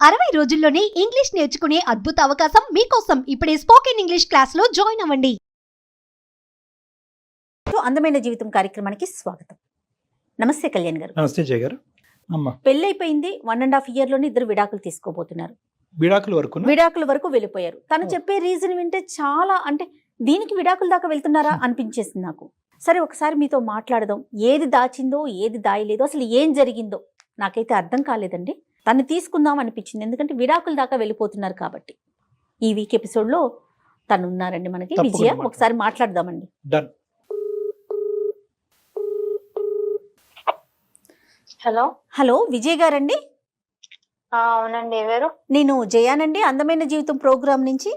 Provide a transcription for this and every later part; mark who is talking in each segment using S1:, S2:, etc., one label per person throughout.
S1: 60 రోజుల్లోనే ఇంగ్లీష్ నేర్చుకునే అద్భుత అవకాశం మీకోసం ఇప్పుడే స్పోకెన్ ఇంగ్లీష్ క్లాస్ లో జాయిన్ అవ్వండి.
S2: అందమైన జీవితం కార్యక్రమానికి స్వాగతం. నమస్తే కళ్యాణ్ గారు.
S3: నమస్తే జయ గారు. అమ్మా
S2: పెళ్ళైపోయింది, 1.5 year లోనే ఇద్దరు విడాకులు తీసుకోబోతున్నారు. విడాకుల వరకు వెళ్ళిపోయారు. తను చెప్పే రీజన్ వింటే చాలా అంటే దీనికి విడాకుల దాకా వెళ్తున్నారా అనిపించేసింది నాకు. సరే ఒకసారి మీతో మాట్లాడదాం. ఏది దాచిందో ఏది దాయలేదో అసలు ఏం జరిగిందో నాకైతే అర్థం కాలేదండి. తను తీసుకుందాం అనిపించింది, ఎందుకంటే విడాకుల దాకా వెళ్ళిపోతున్నారు కాబట్టి. ఈ వీక్ ఎపిసోడ్ లో తను ఉన్నారండి మనకి, విజయ. ఒకసారి మాట్లాడదామండి.
S3: డన్.
S4: హలో
S2: హలో విజయ్ గారండి?
S4: అవునండి. ఎవరు?
S2: నేను జయానండి, అందమైన జీవితం ప్రోగ్రామ్ నుంచి.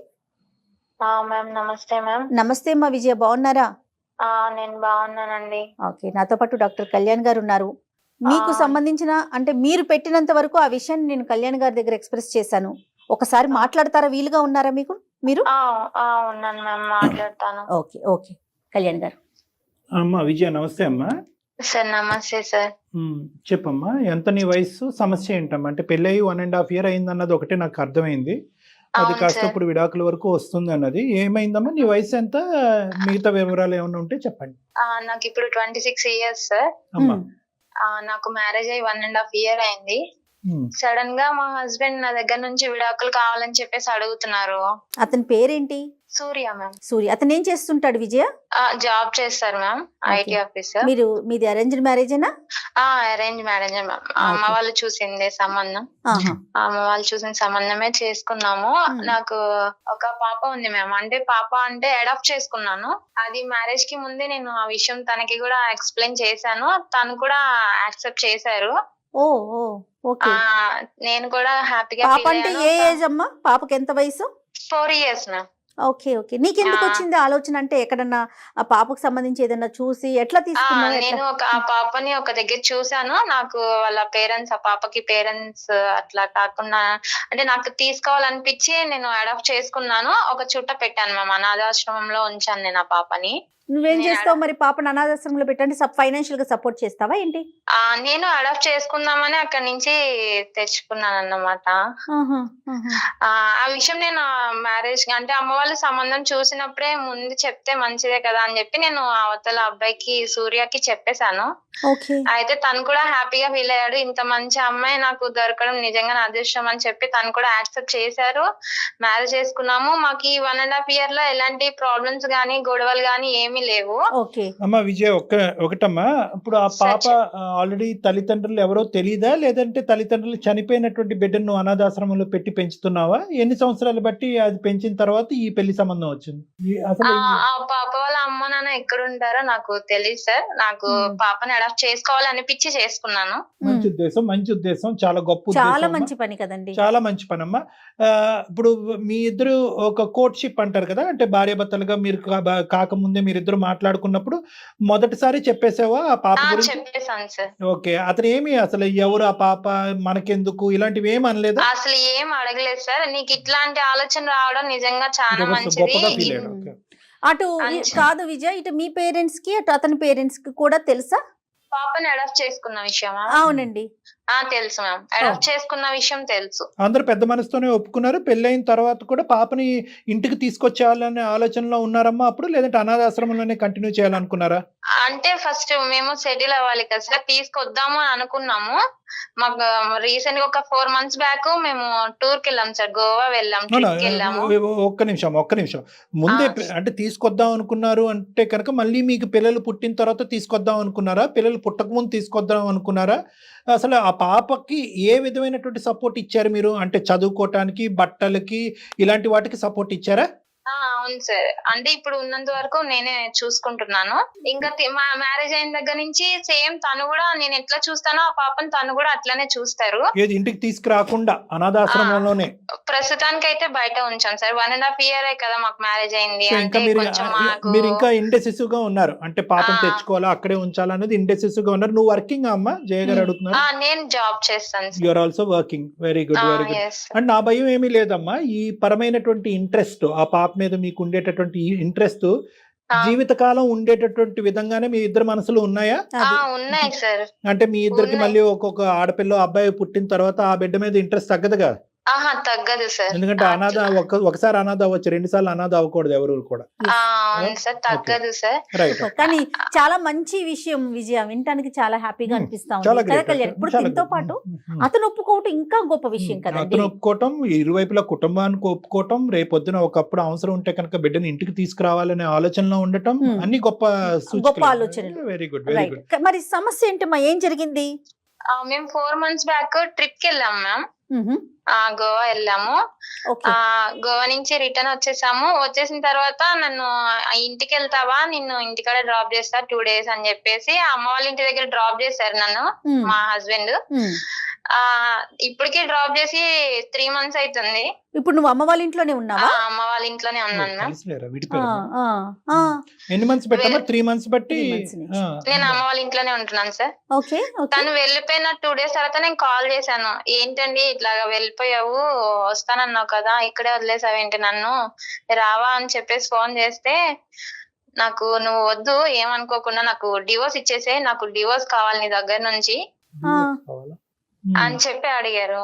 S4: మ్యామ్ నమస్తే మ్యామ్.
S2: నమస్తే అమ్మా విజయ, బాగున్నారా?
S4: నేను బాగున్నానండి.
S2: ఓకే, నాతో పాటు డాక్టర్ కళ్యాణ్ గారు ఉన్నారు. మీకు సంబంధించిన అంటే మీరు పెట్టినంత వరకు ఆ విషయాన్ని నేను కళ్యాణ్ గారి దగ్గర ఎక్స్ప్రెస్ చేశాను. ఒకసారి మాట్లాడతారా? వీలుగా ఉన్నారా మీకు? మీరు
S4: ఉన్నాను మ్యామ్, మాట్లాడతాను.
S2: ఓకే ఓకే కళ్యాణ్ గారు.
S3: అమ్మా విజయ నమస్తే అమ్మా.
S4: సార్ నమస్తే సార్.
S3: చెప్పమ్మా, ఎంత నీ వయసు, సమస్య ఏంటమ్మా? అంటే పెళ్ళయి 1.5 year అయింది అన్నది ఒకటే నాకు అర్థమైంది. అది కాస్త ఇప్పుడు విడాకుల వరకు వస్తుంది అన్నది. ఏమైందమ్మా? నీ వయసు ఎంత? మిగతా వివరాలు ఏమైనా ఉంటే చెప్పండి.
S4: నాకు ఇప్పుడు 26 years సార్.
S3: అమ్మా
S4: నాకు మ్యారేజ్ అయ్యి 1.5 year అయింది. సడన్ గా మా హస్బెండ్ నా దగ్గర నుంచి విడాకులు కావాలని చెప్పేసి అడుగుతున్నారు.
S2: అతని పేరేంటి?
S4: సూర్య మ్యామ్.
S2: సూర్య. అతను ఏం చేస్తుంటాడు విజయ?
S4: జాబ్ చేస్తారు మ్యామ్, ఐటీ ఆఫీసర్.
S2: మీది అరేంజ్డ్ మ్యారేజేనా?
S4: Arrange marriage ma'am. అమ్మ వాళ్ళు చూసిందే సంబంధం. అమ్మ వాళ్ళు చూసిన సంబంధమే చేసుకున్నాము. నాకు ఒక పాప ఉంది మ్యామ్. అంటే పాప అంటే అడాప్ట్ చేసుకున్నాను. అది మ్యారేజ్ కి ముందే నేను ఆ విషయం తనకి కూడా ఎక్స్ప్లెయిన్ చేశాను. తను కూడా యాక్సెప్ట్ చేశారు. నేను కూడా హ్యాపీగా.
S2: పాప అంటే ఏ ఏజ్ అమ్మా? పాపకి ఎంత వయసు?
S4: 4 years మ్యామ్.
S2: Okay okay. నీకెందుకు వచ్చింది ఆలోచన? అంటే ఎక్కడన్నా ఆ పాపకు సంబంధించి ఏదన్నా చూసి ఎట్లా తీసుకున్నావు?
S4: నేను ఆ పాపని ఒక దగ్గర చూసాను. నాకు వాళ్ళ పేరెంట్స్, ఆ పాపకి పేరెంట్స్ అట్లా కాకుండా అంటే నాకు తీసుకోవాలనిపించి నేను అడాప్ట్ చేసుకున్నాను. ఒక చుట్ట పెట్టాను మ్యామ్, అనాథాశ్రమంలో ఉంచాను నేను ఆ పాపని.
S2: నువ్వేం చేస్తావు మరి? పాపను అనాథాశ్రమంలో పెట్టండి, ఫైనాన్షియల్ గా సపోర్ట్ చేస్తావా ఏంటి?
S4: నేను అడాప్ట్ చేసుకుందామని అక్కడి నుంచి తెచ్చుకున్నాను అన్నమాట. ఆ విషయం నేను మ్యారేజ్ అంటే అమ్మ వాళ్ళు సంబంధం చూసినప్పుడే ముందు చెప్తే మంచిదే కదా అని చెప్పి నేను అవతల అబ్బాయికి, సూర్యకి చెప్పేశాను. అయితే తను కూడా హ్యాపీగా ఫీల్ అయ్యాడు. ఇంత మంచి అమ్మాయి నాకు దొరకడం నిజంగా నా అదృష్టం అని చెప్పి తను కూడా యాక్సెప్ట్ చేశారు. మ్యారేజ్ చేసుకున్నాము. మాకు ఈ 1.5 year లో ఎలాంటి ప్రాబ్లమ్స్ గానీ గొడవలు గానీ ఏమీ లేవు.
S3: అమ్మా విజయ, ఒకటమ్మా, ఇప్పుడు ఆ పాప ఆల్రెడీ తల్లిదండ్రులు ఎవరో తెలీదా, లేదంటే తల్లిదండ్రులు చనిపోయినటువంటి బిడ్డను నువ్వు అనాథాశ్రమంలో పెట్టి పెంచుతున్నావా? ఎన్ని సంవత్సరాలు బట్టి అది పెంచిన తర్వాత ఈ పెళ్లి సంబంధం వచ్చింది?
S4: ఆ పాప వాళ్ళ అమ్మ నాన్న ఎక్కడ ఉంటారో నాకు తెలియదు సార్. నాకు పాపని అడాప్ట్ చేసుకోవాలనిపించి చేసుకున్నాను.
S3: మంచి ఉద్దేశం, చాలా గొప్ప,
S2: చాలా మంచి పని కదండి.
S3: చాలా మంచి పని అమ్మా. ఇప్పుడు మీ ఇద్దరు ఒక కోర్ట్షిప్ అంటారు కదా, అంటే భార్యాభర్తలుగా మీరు కాకముందే మీరిద్దరు మాట్లాడుకున్నప్పుడు మొదటిసారి చెప్పేసావా ఆ పాప గురించి?
S4: చెప్పేసాను సార్.
S3: ఓకే. అతను ఏమి అసలు ఎవరు ఆ పాప, మనకెందుకు, ఇలాంటివి ఏమి అనలేదు?
S4: అసలు ఏం అడగలేదు సార్. నీకు ఇట్లాంటి ఆలోచన రావడం నిజంగా చాలా మంచిది.
S2: అటు కాదు విజయ్, ఇటు మీ పేరెంట్స్ కి అటు అతని పేరెంట్స్ కి కూడా తెలుసా
S4: పాపని అడాప్ట్ చేసుకున్న విషయమా?
S2: అవునండి.
S4: తెలుసు మ్యామ్, అడాప్ట్ చేసుకున్న విషయం తెలుసు.
S3: అందరూ పెద్ద మనసుతోనే ఒప్పుకున్నారు. పెళ్ళైన తర్వాత కూడా పాపని ఇంటికి తీసుకొచ్చేయాలనే ఆలోచనలో ఉన్నారమ్మా అప్పుడు, లేదంటే అనాథాశ్రమంలోనే కంటిన్యూ చేయాలనుకున్నారా?
S4: అంటే ఫస్ట్ మేము సెటిల్ అవ్వాలి కదా సార్, తీసుకొద్దాము అని అనుకున్నాము. మాకు రీసెంట్ గా ఒక 4 months బ్యాక్ మేము టూర్ కి వెళ్ళాం సార్, గోవా వెళ్ళాం.
S3: ఒక్క నిమిషం ముందే అంటే తీసుకొద్దాం అనుకున్నారు అంటే కనుక మళ్ళీ మీకు పిల్లలు పుట్టిన తర్వాత తీసుకొద్దాం అనుకున్నారా? పిల్లలు పుట్టక ముందు తీసుకొద్దాం అనుకున్నారా? అసలు ఆ పాపకి ఏ విధమైనటువంటి సపోర్ట్ ఇచ్చారు మీరు? అంటే చదువుకోవటానికి, బట్టలకి, ఇలాంటి వాటికి సపోర్ట్ ఇచ్చారా?
S4: అవును సార్. అంటే ఇప్పుడు ఉన్నంత వరకు నేనే చూసుకుంటున్నాను. ఇంకా మా మ్యారేజ్ అయిన దగ్గర నుంచి సేమ్ తను కూడా నేను ఎట్లా చూస్తానో ఆ పాపను తను కూడా అట్లానే చూస్తారు.
S3: ఏది ఇంటికి తీసుకురాకుండా అనాథాశ్రమంలోనే?
S4: ప్రస్తుతానికి అయితే బయట ఉంచాం సార్. 1.5 year కదా మాకు మ్యారేజ్ అయింది. అంటే
S3: మీరు ఇంకా ఇండెసిసివ్ గా ఉన్నారు, అంటే పాపం తెచ్చుకోవాలా అక్కడే ఉంచాలా అనేది ఇండెసిసివ్ గా ఉన్నారు. నువ్వు వర్కింగ్ అమ్మా? జయ గారు అడుగుతున్నారు.
S4: నేను జాబ్ చేస్తాను.
S3: You are also working. Very good, very good. And నా భయం ఏమీ లేదమ్మా. ఈ పరమైనటువంటి ఇంట్రెస్ట్, ఆ పాప మీద మీకు ఉండేటటువంటి ఇంట్రెస్ట్ జీవితకాలం ఉండేటటువంటి విధంగానే మీ ఇద్దరు మనసులు ఉన్నాయా?
S4: ఉన్నాయి సార్.
S3: అంటే మీ ఇద్దరికి మళ్ళీ ఒక్కొక్క ఆడపిల్ల అబ్బాయి పుట్టిన తర్వాత ఆ బిడ్డ మీద ఇంట్రెస్ట్ తగ్గదుగా?
S4: ఆహా తగ్గదు సార్.
S3: ఎందుకంటే అనాథ ఒకసారి అనాథ అవ్వచ్చు, 2 సార్లు అనాథ అవ్వకూడదు ఎవరు కూడా.
S4: అవును సార్, తగ్గదు సార్.
S3: రైట్.
S2: కానీ చాలా మంచి విషయం విజయ, వినటానికి చాలా హ్యాపీగా అనిపిస్తా
S3: చాలా
S2: ఉంది కదా
S3: గ్రేట్.
S2: కళ్యాణ్. ఇప్పుడు దీంతో పాటు అతను ఒప్పుకోవటం ఇంకా గొప్ప విషయం కదండి.
S3: అతను ఒప్పుకోవటం, ఇరువైపులా కుటుంబానికి ఒప్పుకోవటం, రేపొద్దున ఒకప్పుడు అవసరం ఉంటే కనుక బిడ్డని ఇంటికి తీసుకురావాలనే ఆలోచనలో ఉండటం, అన్ని గొప్ప
S2: గొప్ప ఆలోచనలు.
S3: Very good, very
S2: right.
S3: Good.
S2: మరి సమస్య ఏంటమ్మా, ఏం జరిగింది?
S4: మేము 4 months బ్యాక్ ట్రిప్ కి వెళ్ళాం మ్యామ్. గోవా వెళ్ళాము.
S2: ఓకే.
S4: గోవా నుంచి రిటర్న్ వచ్చేసాము. వచ్చేసిన తర్వాత నన్ను ఇంటికి వెళ్తావా, నిన్ను ఇంటికాడ డ్రాప్ చేస్తా 2 days అని చెప్పేసి అమ్మ వాళ్ళ ఇంటి దగ్గర డ్రాప్ చేశారు నన్ను మా హస్బెండ్. ఇప్పటికి డ్రాప్ చేసి 3 months అవుతుంది.
S2: ఇప్పుడు నువ్వు అమ్మ వాళ్ళ ఇంట్లోనే ఉన్నావా?
S4: అమ్మ వాళ్ళ ఇంట్లోనే ఉన్నాను మ్యామ్.
S3: ఎన్ని మంత్స్ పెట్టామా? 3 months బట్టి
S2: 3 months నుంచి.
S4: నేను అమ్మ వాళ్ళ ఇంట్లోనే ఉంటున్నాను సార్.
S2: ఓకే.
S4: తను వెళ్ళిపోయిన 2 days తర్వాత నేను కాల్ చేశాను. ఏంటండి ఇట్లాగా వెళ్ళిపోయావు, వస్తానన్నావు కదా, ఇక్కడే వదిలేసావేంటి నన్ను, రావా అని చెప్పేసి ఫోన్ చేస్తే, నాకు నువ్వు వద్దు ఏమనుకోకుండా నాకు డివోర్స్ ఇచ్చేసే, నాకు డివోర్స్ కావాలి నీ దగ్గర నుంచి అని చెప్పి అడిగారు.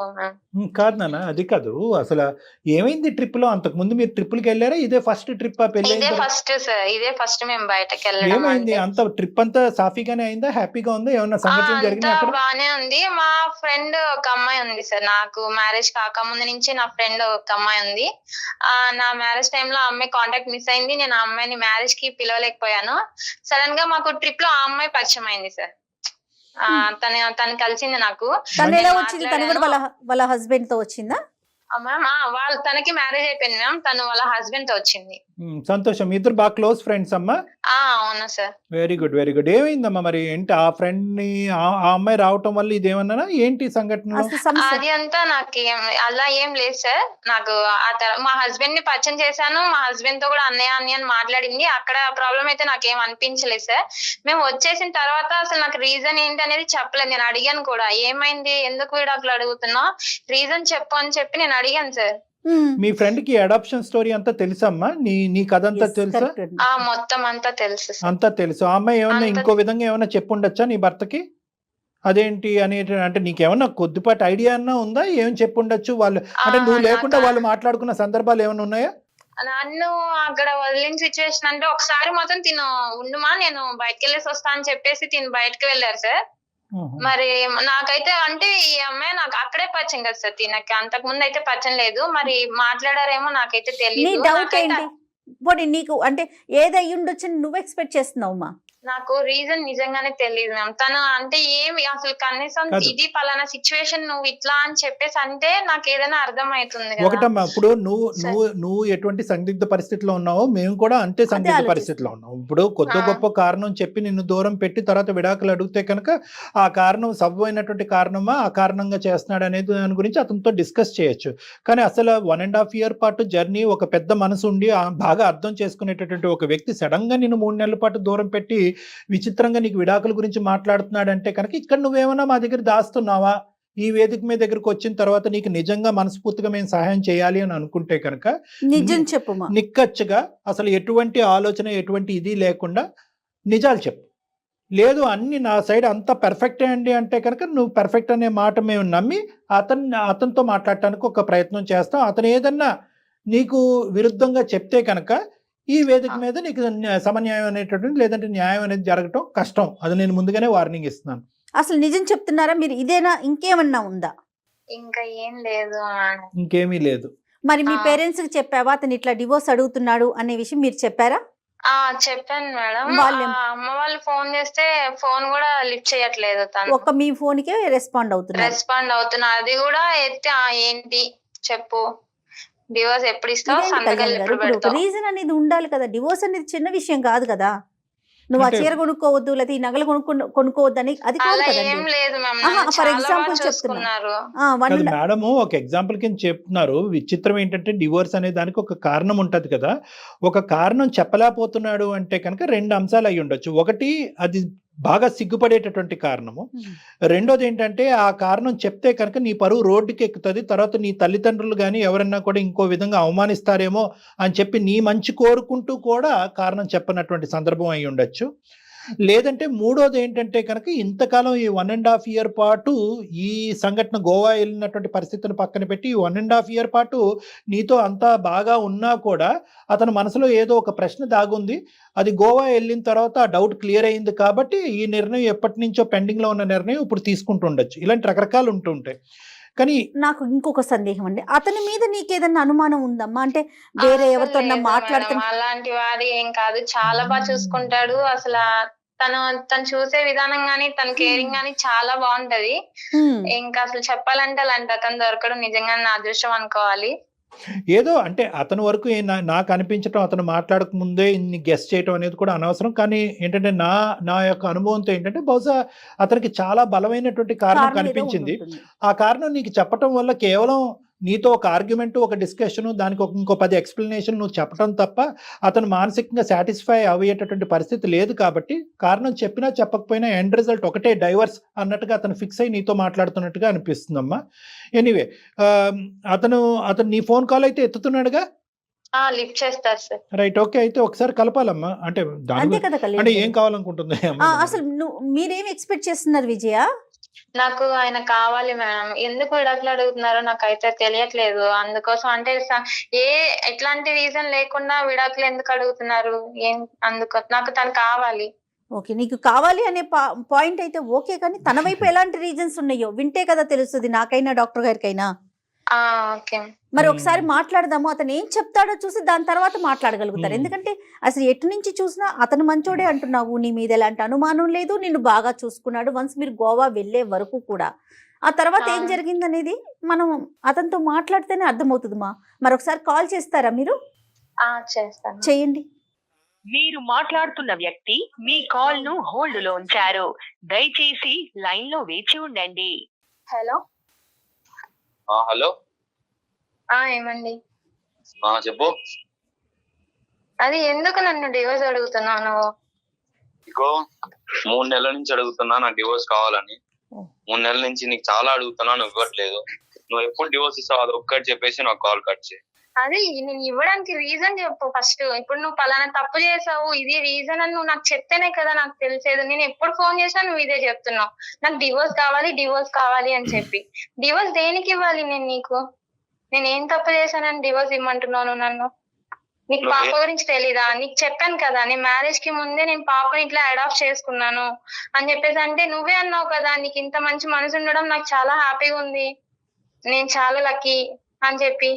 S3: కాదు నాన్న, అది కాదు. అసలు ఏమైంది ట్రిప్ లో? అంతకు ముందు మీరు ట్రిప్పులకి వెళ్ళారా? ఇదే ఫస్ట్ ట్రిప్?
S4: ఇదే ఫస్ట్ సార్, ఇదే ఫస్ట్ మేము బయటకి వెళ్ళడం.
S3: ఏమైంది? అంత ట్రిప్ అంతా సాఫీగానే అయిందా? హ్యాపీగా ఉందా? ఏమన్నా సంఘటన జరిగినా?
S4: బానే ఉంది. మా ఫ్రెండ్ ఒక అమ్మాయి ఉంది సార్, నాకు మ్యారేజ్ కాకముందు నుంచి నా ఫ్రెండ్ ఒక అమ్మాయి ఉంది. నా మ్యారేజ్ టైంలో ఆ అమ్మాయి కాంటాక్ట్ మిస్ అయింది. నేను ఆ అమ్మాయిని మ్యారేజ్ కి పిలవలేకపోయాను. సడన్ గా మాకు ట్రిప్ లో ఆ అమ్మాయి పరిచయం అయింది సార్. తను కలిసింది నాకు.
S2: తను ఎలా వచ్చింది? తను కూడా వాళ్ళ హస్బెండ్ తో వచ్చిందా
S4: మ్యామ్? తనకి మ్యారేజ్ అయిపోయింది మ్యామ్. తను వాళ్ళ హస్బెండ్ తో వచ్చింది.
S3: సంతోషం. ఇద్దరు బాగా క్లోజ్ ఫ్రెండ్స్ అమ్మా?
S4: అవునా sir.
S3: Very good, very good. ఏమైందమ్మా మరి? ఏంటి ఆ ఫ్రెండ్ ని ఆ అమ్మాయి రావటం వల్ల ఇదేమన్నా ఏంటి సంఘటన?
S4: అది అంతా నాకు అలా ఏం లేదు సార్. నాకు మా హస్బెండ్ ని పరిచయం చేశాను. మా హస్బెండ్ తో కూడా అన్నయ్య అని మాట్లాడింది. అక్కడ ప్రాబ్లం అయితే నాకేం అనిపించలేదు సార్. మేము వచ్చేసిన తర్వాత అసలు నాకు రీజన్ ఏంటి అనేది చెప్పలేదు. నేను అడిగాను కూడా, ఏమైంది, ఎందుకు విడాకులు అడుగుతున్నావు, రీజన్ చెప్పు అని చెప్పి నేను అడిగాను సార్.
S3: మీ ఫ్రెండ్ కి అడాప్షన్ స్టోరీ అంతా తెలుసమ్మా? నీ కథ అంతా తెలుసా?
S4: మొత్తం అంతా తెలుసు,
S3: అంతా తెలుసు. ఆ అమ్మాయి ఏమన్నా ఇంకో విధంగా ఏమన్నా చెప్పుండొచ్చా నీ భర్తకి? అదేంటి అని అంటే నీకేమన్నా కొద్దిపాటి ఐడియా అన్నా ఉందా? ఏం చెప్పుండొచ్చు వాళ్ళు? అంటే నువ్వు లేకుండా వాళ్ళు మాట్లాడుకున్న సందర్భాలు ఏమైనా ఉన్నాయా?
S4: నన్ను అక్కడ వదిలిన సిచ్యువేషన్ అంటే ఒకసారి మాత్రం తిను ఉండుమా, నేను బయటకు వెళ్ళేసి వస్తా అని చెప్పేసి తిను బయటకు వెళ్ళారు సార్. మరి నాకైతే అంటే ఈ అమ్మాయి నాకు అక్కడే పరిచయం కదా సార్. తినకి అంతకు ముందు అయితే పరిచయం లేదు. మరి మాట్లాడారేమో నాకైతే తెలియదు.
S2: నీకు అంటే ఏదై ఉండొచ్చు నువ్వు ఎక్స్పెక్ట్ చేస్తున్నావు?
S4: నాకు రీజన్ నిజంగానే తెలియదు మ్యామ్. తను అంటే ఏమి అసలు కనీసం ఇది పలానా సిచ్యువేషన్ నువ్వు ఇట్లా అని చెప్పేసి అంటే నాకు ఏదైనా అర్థం అవుతుంది.
S3: ఒకటమ్మా, ఇప్పుడు నువ్వు ఎటువంటి సందిగ్ధ పరిస్థితిలో ఉన్నావో మేము కూడా అంతే సందిగ్ధ పరిస్థితిలో ఉన్నాం. ఇప్పుడు కొద్ది గొప్ప కారణం చెప్పి నిన్ను దూరం పెట్టి తర్వాత విడాకులు అడిగితే కనుక ఆ కారణం సబైనటువంటి కారణమా, ఆ కారణంగా చేస్తున్నాడు అనేది దాని గురించి అతనితో డిస్కస్ చేయొచ్చు. కానీ అసలు 1.5 year పాటు జర్నీ, ఒక పెద్ద మనసు ఉండి బాగా అర్థం చేసుకునేటటువంటి ఒక వ్యక్తి సడన్ గా నిన్ను 3 నెలల పాటు దూరం పెట్టి విచిత్రంగా నీకు విడాకుల గురించి మాట్లాడుతున్నాడంటే కనుక ఇక్కడ నువ్వేమన్నా మా దగ్గర దాస్తున్నావా? ఈ వేదిక మీద దగ్గరకు వచ్చిన తర్వాత నీకు నిజంగా మనస్ఫూర్తిగా మేము సహాయం చేయాలి అని అనుకుంటే కనుక
S2: నిజం చెప్పు.
S3: నిక్కచ్చిగా అసలు ఎటువంటి ఆలోచన, ఎటువంటి ఇది లేకుండా నిజాలు చెప్పు. లేదు అన్ని నా సైడ్ అంతా పర్ఫెక్టే అండి అంటే కనుక నువ్వు పర్ఫెక్ట్ అనే మాట మేము నమ్మి అతనితో మాట్లాడటానికి ఒక ప్రయత్నం చేస్తాం. అతను ఏదన్నా నీకు విరుద్ధంగా చెప్తే కనుక ఈ వేదిక మీద నీకు సమన్యాయం అనేటటువంటి లేదంటే న్యాయం అనేది జరగటం కష్టం. అది నేను ముందుగానే వార్నింగ్ ఇస్తున్నాను.
S2: అసలు నిజం చెప్తున్నారా మీరు? ఇదేనా, ఇంకేమన్నా ఉందా?
S4: ఇంకా ఏం లేదు.
S3: ఇంకేమీ లేదు.
S2: మరి మీ పేరెంట్స్ కి చెప్పావా అతను ఇట్లా డివోర్స్ అడుగుతున్నాడు అనే విషయం మీరు చెప్పారా?
S4: చెప్పాను మేడం. అమ్మ వాళ్ళు ఫోన్ చేస్తే ఫోన్ కూడా లిఫ్ట్ చేయట్లేదు.
S2: ఒక్క మీ ఫోన్ కే రెస్పాండ్ అవుతున్నా. అది కూడా ఎత్తి ఏంటి చెప్పు, డివోర్స్ ఎప్పుడు ఇస్తావు, సంతకాలు ఎప్పుడు పెడతావు? రీజన్ అనేది ఉండాలి కదా. డివోర్స్ అనేది చిన్న విషయం కాదు కదా. నువ్వు ఆ చీర కొనుక్కోవద్దు లేదా ఈ నగలు కొనుక్కోవద్దు అని అది కాదు కదండి. ఫర్ ఎగ్జాంపుల్ చెప్తున్నారు
S3: మేడం, ఒక ఎగ్జాంపుల్ కింద చెప్తున్నారు. విచిత్రం ఏంటంటే డివోర్స్ అనే దానికి ఒక కారణం ఉంటది కదా. ఒక కారణం చెప్పలేకపోతున్నాడు అంటే కనుక 2 అంశాలు అయి ఉండొచ్చు. ఒకటి అది బాగా సిగ్గుపడేటటువంటి కారణము. రెండోది ఏంటంటే ఆ కారణం చెప్తే కనుక నీ పరువు రోడ్డుకి ఎక్కుతుంది. తర్వాత నీ తల్లిదండ్రులు కానీ ఎవరన్నా కూడా ఇంకో విధంగా అవమానిస్తారేమో అని చెప్పి నీ మంచి కోరుకుంటూ కూడా కారణం చెప్పనటువంటి సందర్భం అయి ఉండొచ్చు. లేదంటే మూడోది ఏంటంటే కనుక ఇంతకాలం ఈ 1.5 ఇయర్ పాటు ఈ సంఘటన గోవా వెళ్ళినటువంటి పరిస్థితిని పక్కన పెట్టి ఈ 1.5 ఇయర్ పాటు నీతో అంతా బాగా ఉన్నా కూడా అతని మనసులో ఏదో ఒక ప్రశ్న దాగుంది. అది గోవా వెళ్ళిన తర్వాత ఆ డౌట్ క్లియర్ అయింది కాబట్టి ఈ నిర్ణయం ఎప్పటి నుంచో పెండింగ్లో ఉన్న నిర్ణయం ఇప్పుడు తీసుకుంటూ ఉండొచ్చు. ఇలాంటి రకరకాలు ఉంటుంటాయి. కానీ
S2: నాకు ఇంకొక సందేహం అండి, అతని మీద నీకేదన్నా అనుమానం ఉందమ్మా? అంటే వేరే
S4: అసలు
S2: ఎవరితో
S4: లేదు
S2: మాట్లాడుతున్నా?
S4: మేడం, అలాంటి వాడి ఏం కాదు, చాలా బాగా చూసుకుంటాడు. అసలు తను చూసే విధానం గానీ తన కేరింగ్ గానీ చాలా బాగుంటది. ఇంకా అసలు చెప్పాలంటే అలాంటి అతను దొరకడం నిజంగా నా అదృష్టం అనుకోవాలి.
S3: ఏదో అంటే అతని వరకు నాకు అనిపించటం, అతను మాట్లాడక ముందే ఇన్ని గెస్ చేయటం అనేది కూడా అనవసరం. కానీ ఏంటంటే నా యొక్క అనుభవంతో ఏంటంటే బహుశా అతనికి చాలా బలమైనటువంటి కారణం కనిపించింది. ఆ కారణం నీకు చెప్పటం వల్ల కేవలం నీతో ఒక ఆర్గ్యుమెంట్, ఒక డిస్కషన్, దానికి ఇంకో 10 ఎక్స్ప్లెనేషన్ నువ్వు చెప్పడం తప్ప అతను మానసికంగా సాటిస్ఫై అయ్యేటటువంటి పరిస్థితి లేదు. కాబట్టి కారణం చెప్పినా చెప్పకపోయినా ఎండ్ రిజల్ట్ ఒకటే, డైవర్స్ అన్నట్టుగా అతను ఫిక్స్ అయ్యి నీతో మాట్లాడుతున్నట్టుగా అనిపిస్తుందమ్మా. ఎనీవే, అతను నీ ఫోన్ కాల్ అయితే ఎత్తుతున్నాడుగా?
S4: లిఫ్ట్ చేస్తారు సార్.
S3: Right, okay. అయితే ఒకసారి కలపాలమ్మా. అంటే
S2: అంతే కదా
S3: అంటే ఏం కావాలనుకుంటుంది?
S2: అసలు మీరేం ఎక్స్పెక్ట్ చేస్తున్నారు విజయ?
S4: నాకు ఆయన కావాలి మేడం. ఎందుకు విడాకులు అడుగుతున్నారో నాకైతే తెలియట్లేదు. అందుకోసం అంటే ఎట్లాంటి రీజన్ లేకుండా విడాకులు ఎందుకు అడుగుతున్నారు? అందుకో నాకు తను కావాలి.
S2: ఓకే, నీకు కావాలి అనే పాయింట్ అయితే ఓకే, కానీ తన వైపు ఎలాంటి రీజన్స్ ఉన్నాయో వింటే కదా తెలుస్తుంది, నాకైనా డాక్టర్ గారికైనా.
S4: ఓకే,
S2: మరి ఒకసారి మాట్లాడదాము, అతను ఏం చెప్తాడో చూసి దాని తర్వాత మాట్లాడగలుగుతారు. ఎందుకంటే అసలు ఎటు నుంచి చూసినా అతను మంచోడే అంటున్నావు, నీ మీద ఎలాంటి అనుమానం లేదు, నిన్ను బాగా చూసుకున్నాడు. వన్స్ మీరు గోవా వెళ్ళే వరకు కూడా ఆ తర్వాత ఏం జరిగింది అనేది మనం అతనితో మాట్లాడితేనే అర్థమవుతుంది. మరొకసారి కాల్ చేస్తారా మీరు?
S4: చేస్తాను.
S2: చేయండి.
S5: మీరు మాట్లాడుతున్న వ్యక్తి మీ కాల్ ను హోల్డ్ లో ఉంచారు. దయచేసి లైన్ లో వేచి ఉండండి.
S4: హలో.
S6: హలో,
S4: ఏమండి?
S6: చెప్పు.
S4: అది ఎందుకు నన్ను డివోర్స్ అడుగుతున్నావు నువ్వు?
S6: ఇగో 3 నెలల నుంచి అడుగుతున్నా నాకు డివోర్స్ కావాలని. 3 నెలల నుంచి నీకు చాలా అడుగుతున్నా, నువ్వు ఇవ్వట్లేదు. నువ్వు ఎప్పుడు డివోర్స్ ఇస్తావు అది ఒక్కటి చెప్పేసి నాకు కాల్ కట్ చేయి.
S4: అది నేను ఇవ్వడానికి రీజన్ చెప్పు ఫస్ట్. ఇప్పుడు నువ్వు పలానా తప్పు చేసావు, ఇది రీజన్ అని నువ్వు నాకు చెప్తేనే కదా నాకు తెలిసేది. నేను ఎప్పుడు ఫోన్ చేసినా నువ్వు ఇదే చెప్తున్నావు, నాకు డివోర్స్ కావాలి అని చెప్పి. డివోర్స్ దేనికి ఇవ్వాలి నేను నీకు? నేను ఏం తప్పు చేశానని డివోర్స్ ఇమ్మంటున్నాను నన్ను? నీకు పాప గురించి తెలీదా? నీకు చెప్పాను కదా, నేను మ్యారేజ్ కి ముందే నేను పాపని ఇట్లా అడాప్ట్ చేసుకున్నాను అని చెప్పేసి. అంటే నువ్వే అన్నావు కదా నీకు ఇంత మంచి మనసు ఉండడం నాకు చాలా హ్యాపీగా ఉంది, నేను చాలా లక్కీ అని చెప్పి.